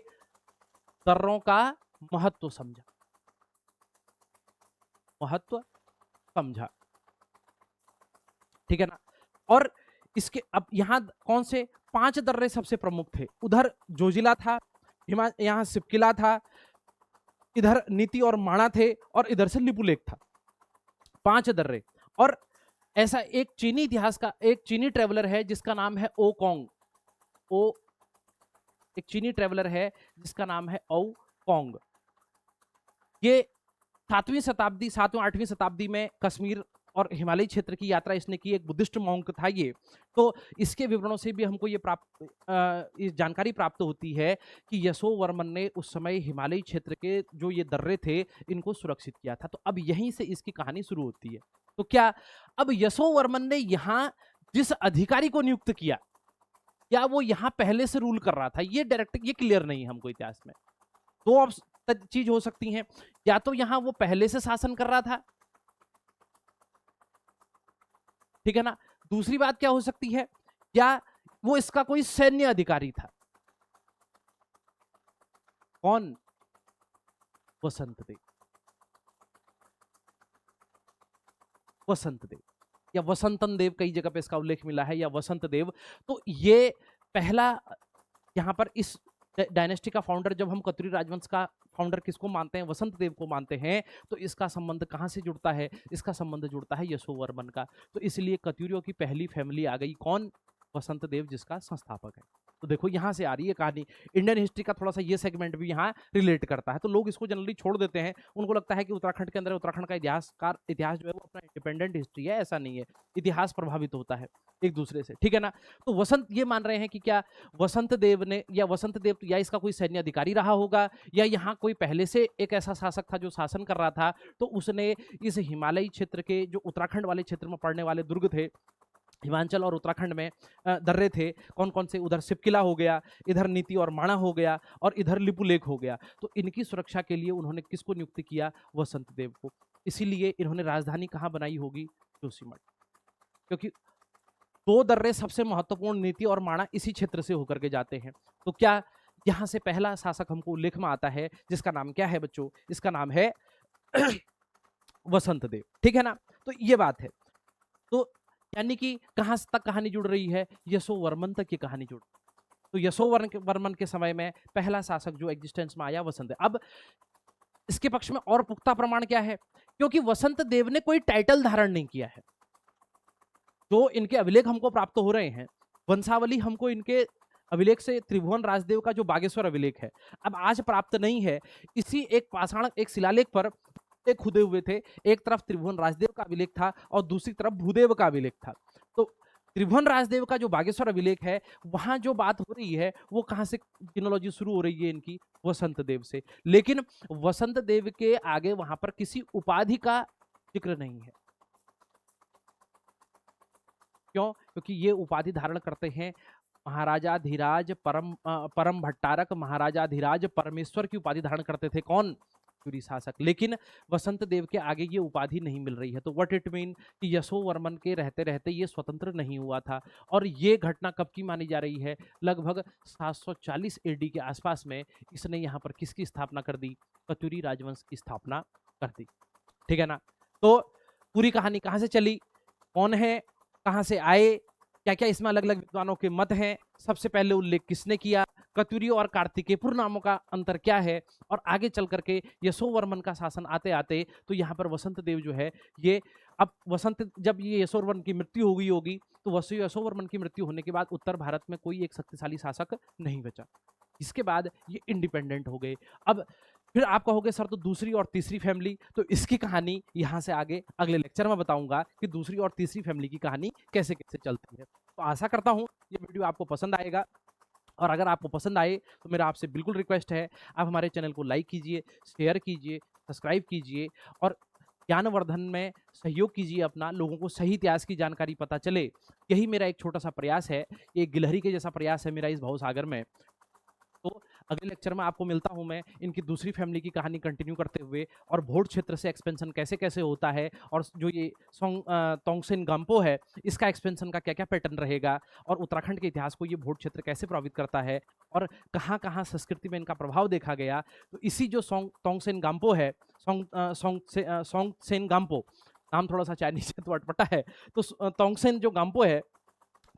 दर्रों का महत्व समझा। महत्व समझा। ठीक है ना। और इसके अब यहाँ कौन से 5 दर्रे सबसे प्रमुख थे। उधर जोजिला था, यहाँ सिपकिला था, इधर नीति और माणा थे, और इधर से लिपुलेख था। 5 दर्रे। और ऐसा एक चीनी इतिहास का एक चीनी ट्रेवलर है जिसका नाम है ओ कॉन्ग। एक चीनी ट्रेवलर है जिसका नाम है ओ कॉन्ग। ये 7वीं शताब्दी 7वीं 8वीं शताब्दी में कश्मीर और हिमालयी क्षेत्र की यात्रा इसने की। एक बुद्धिस्ट मॉन्क था ये। तो इसके विवरणों से भी हमको ये जानकारी प्राप्त होती है कि यशोवर्मन ने उस समय हिमालयी क्षेत्र के जो ये दर्रे थे इनको सुरक्षित किया था। तो अब यहीं से इसकी कहानी शुरू होती है। तो क्या अब यशोवर्मन ने यहाँ जिस अधिकारी को नियुक्त किया, क्या वो यहाँ पहले से रूल कर रहा था? ये डायरेक्ट ये क्लियर नहीं है हमको इतिहास में। दो चीज हो सकती हैं, या तो यहां वो पहले से शासन कर रहा था, ठीक है ना। दूसरी बात क्या हो सकती है, क्या वो इसका कोई सैन्य अधिकारी था। कौन? वसंत देव। वसंत देव या वसंतन देव, कई जगह पे इसका उल्लेख मिला है, या वसंत देव। तो ये पहला यहां पर इस डायनेस्टी का फाउंडर, जब हम कतुरी राजवंश का फाउंडर किसको मानते हैं? वसंत देव को मानते हैं। तो इसका संबंध कहां से जुड़ता है? इसका संबंध जुड़ता है यशोवर्मन का। तो इसलिए कत्यूरियों की पहली फैमिली आ गई। कौन? वसंत देव, जिसका संस्थापक है। तो देखो यहां से आ रही है कहानी। इंडियन हिस्ट्री का थोड़ा सा ये सेगमेंट भी यहाँ रिलेट करता है। तो लोग इसको जनरली छोड़ देते हैं। उनको लगता है कि उत्तराखंड के अंदर उत्तराखंड का इतिहास जो है वो अपना इंडिपेंडेंट हिस्ट्री है। ऐसा नहीं है, इतिहास प्रभावित होता है एक दूसरे से, ठीक है ना। तो वसंत ये मान रहे हैं कि क्या वसंत देव ने, या वसंत देव या इसका कोई सैन्य अधिकारी रहा होगा, या यहाँ कोई पहले से एक ऐसा शासक था जो शासन कर रहा था। तो उसने इस हिमालयी क्षेत्र के जो उत्तराखंड वाले क्षेत्र में पड़ने वाले दुर्ग थे, हिमाचल और उत्तराखंड में दर्रे थे, कौन कौन से? उधर सिपकिला हो गया, इधर नीति और माणा हो गया, और इधर लिपुलेख हो गया। तो इनकी सुरक्षा के लिए उन्होंने किसको नियुक्त किया? वसंत देव को। इसीलिए इन्होंने राजधानी कहाँ बनाई होगी? जोशीमठ। क्योंकि 2 दर्रे सबसे महत्वपूर्ण, नीति और माणा, इसी क्षेत्र से होकर के जाते हैं। तो क्या यहां से पहला शासक हमको उल्लेख में आता है, जिसका नाम क्या है बच्चों? इसका नाम है वसंत देव, ठीक है ना। तो ये बात है। तो यानी कि कहां तक कहानी जुड़ रही है? यशोवर्मन तक की कहानी जुड़। तो यशोवर्मन के समय में पहला शासक जो एग्जिस्टेंस में आया, वसंत देव। अब इसके पक्ष में और पुख्ता प्रमाण क्या है? क्योंकि वसंत देव ने कोई टाइटल धारण नहीं किया है। जो इनके अभिलेख हमको प्राप्त हो रहे हैं, वंशावली हमको इनके अभिलेख से त्रिभुवन राजदेव का जो बागेश्वर अभिलेख है, अब आज प्राप्त नहीं है। इसी एक पाषाण, एक शिलालेख पर खुदे हुए थे। एक तरफ त्रिभुवन राजदेव का अभिलेख था और दूसरी तरफ भूदेव का अभिलेख था। तो त्रिभुवन राजदेव का जो बागेश्वर अभिलेख है, वहां जो बात हो रही है वो कहां से जिनोलॉजी शुरू हो रही है इनकी? वसंत देव से। लेकिन वसंत देव के आगे वहां पर किसी उपाधि का जिक्र नहीं है। क्यों? क्योंकि ये उपाधि धारण करते हैं महाराजाधिराज परम भट्टारक, महाराजाधिराज परमेश्वर की उपाधि धारण करते थे। कौन? कत्यूरी शासक। लेकिन वसंत देव के आगे ये उपाधि नहीं मिल रही है। तो व्हाट इट मीन कि यशोवर्मन के रहते रहते ये स्वतंत्र नहीं हुआ था। और ये घटना कब की मानी जा रही है? लगभग 740 एडी के आसपास में इसने यहाँ पर किसकी स्थापना कर दी? कत्यूरी राजवंश की स्थापना कर दी, ठीक है ना। तो पूरी कहानी कहाँ से चली, कौन है, कहाँ से आए, क्या क्या इसमें अलग अलग विद्वानों के मत हैं, सबसे पहले उल्लेख किसने किया, कत्यूरी और कार्तिकेयपुर नामों का अंतर क्या है, और आगे चल करके यशोवर्मन का शासन आते आते तो यहाँ पर वसंत देव जो है ये, अब जब ये यशोवर्मन की मृत्यु हो गई होगी, तो यशोवर्मन की मृत्यु होने के बाद उत्तर भारत में कोई एक शक्तिशाली शासक नहीं बचा। इसके बाद ये इंडिपेंडेंट हो गए। अब फिर आप कहोगे सर तो दूसरी और तीसरी फैमिली, तो इसकी कहानी यहाँ से आगे अगले लेक्चर में बताऊंगा कि दूसरी और तीसरी फैमिली की कहानी कैसे कैसे चलती है। तो आशा करता हूँ ये वीडियो आपको पसंद आएगा, और अगर आपको पसंद आए तो मेरा आपसे बिल्कुल रिक्वेस्ट है, आप हमारे चैनल को लाइक कीजिए, शेयर कीजिए, सब्सक्राइब कीजिए, और ज्ञानवर्धन में सहयोग कीजिए अपना, लोगों को सही इतिहास की जानकारी पता चले। यही मेरा एक छोटा सा प्रयास है, ये गिलहरी के जैसा प्रयास है मेरा इस भवसागर में। तो अगले लेक्चर में आपको मिलता हूं मैं इनकी दूसरी फैमिली की कहानी कंटिन्यू करते हुए, और भोट क्षेत्र से एक्सपेंशन कैसे कैसे होता है, और जो ये तोंगसेन गंपो है इसका एक्सपेंशन का क्या क्या पैटर्न रहेगा, और उत्तराखंड के इतिहास को ये भोट क्षेत्र कैसे प्रभावित करता है, और कहाँ कहाँ संस्कृति में इनका प्रभाव देखा गया। तो इसी जो तोंगसेन गंपो है, सोंगसेन गाम्पो, नाम थोड़ा सा चाइनीज है तो अटपटा है, तो तोंगसेन जो गाम्पो है,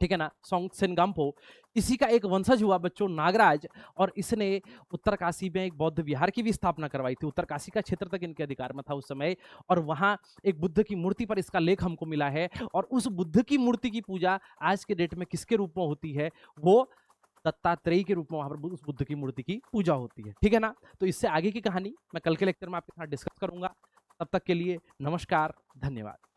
ठीक है ना, सोंगसेन गाम्पो, इसी का एक वंशज हुआ बच्चों नागराज, और इसने उत्तरकाशी में एक बौद्ध विहार की भी स्थापना करवाई थी। उत्तरकाशी का क्षेत्र तक इनके अधिकार में था उस समय, और वहां एक बुद्ध की मूर्ति पर इसका लेख हमको मिला है। और उस बुद्ध की मूर्ति की पूजा आज के डेट में किसके रूप में होती है? वो दत्तात्रेय के रूप में वहां पर उस बुद्ध की मूर्ति की पूजा होती है, ठीक है ना। तो इससे आगे की कहानी मैं कल के लेक्चर में आपके साथ डिस्कस करूंगा। तब तक के लिए नमस्कार, धन्यवाद।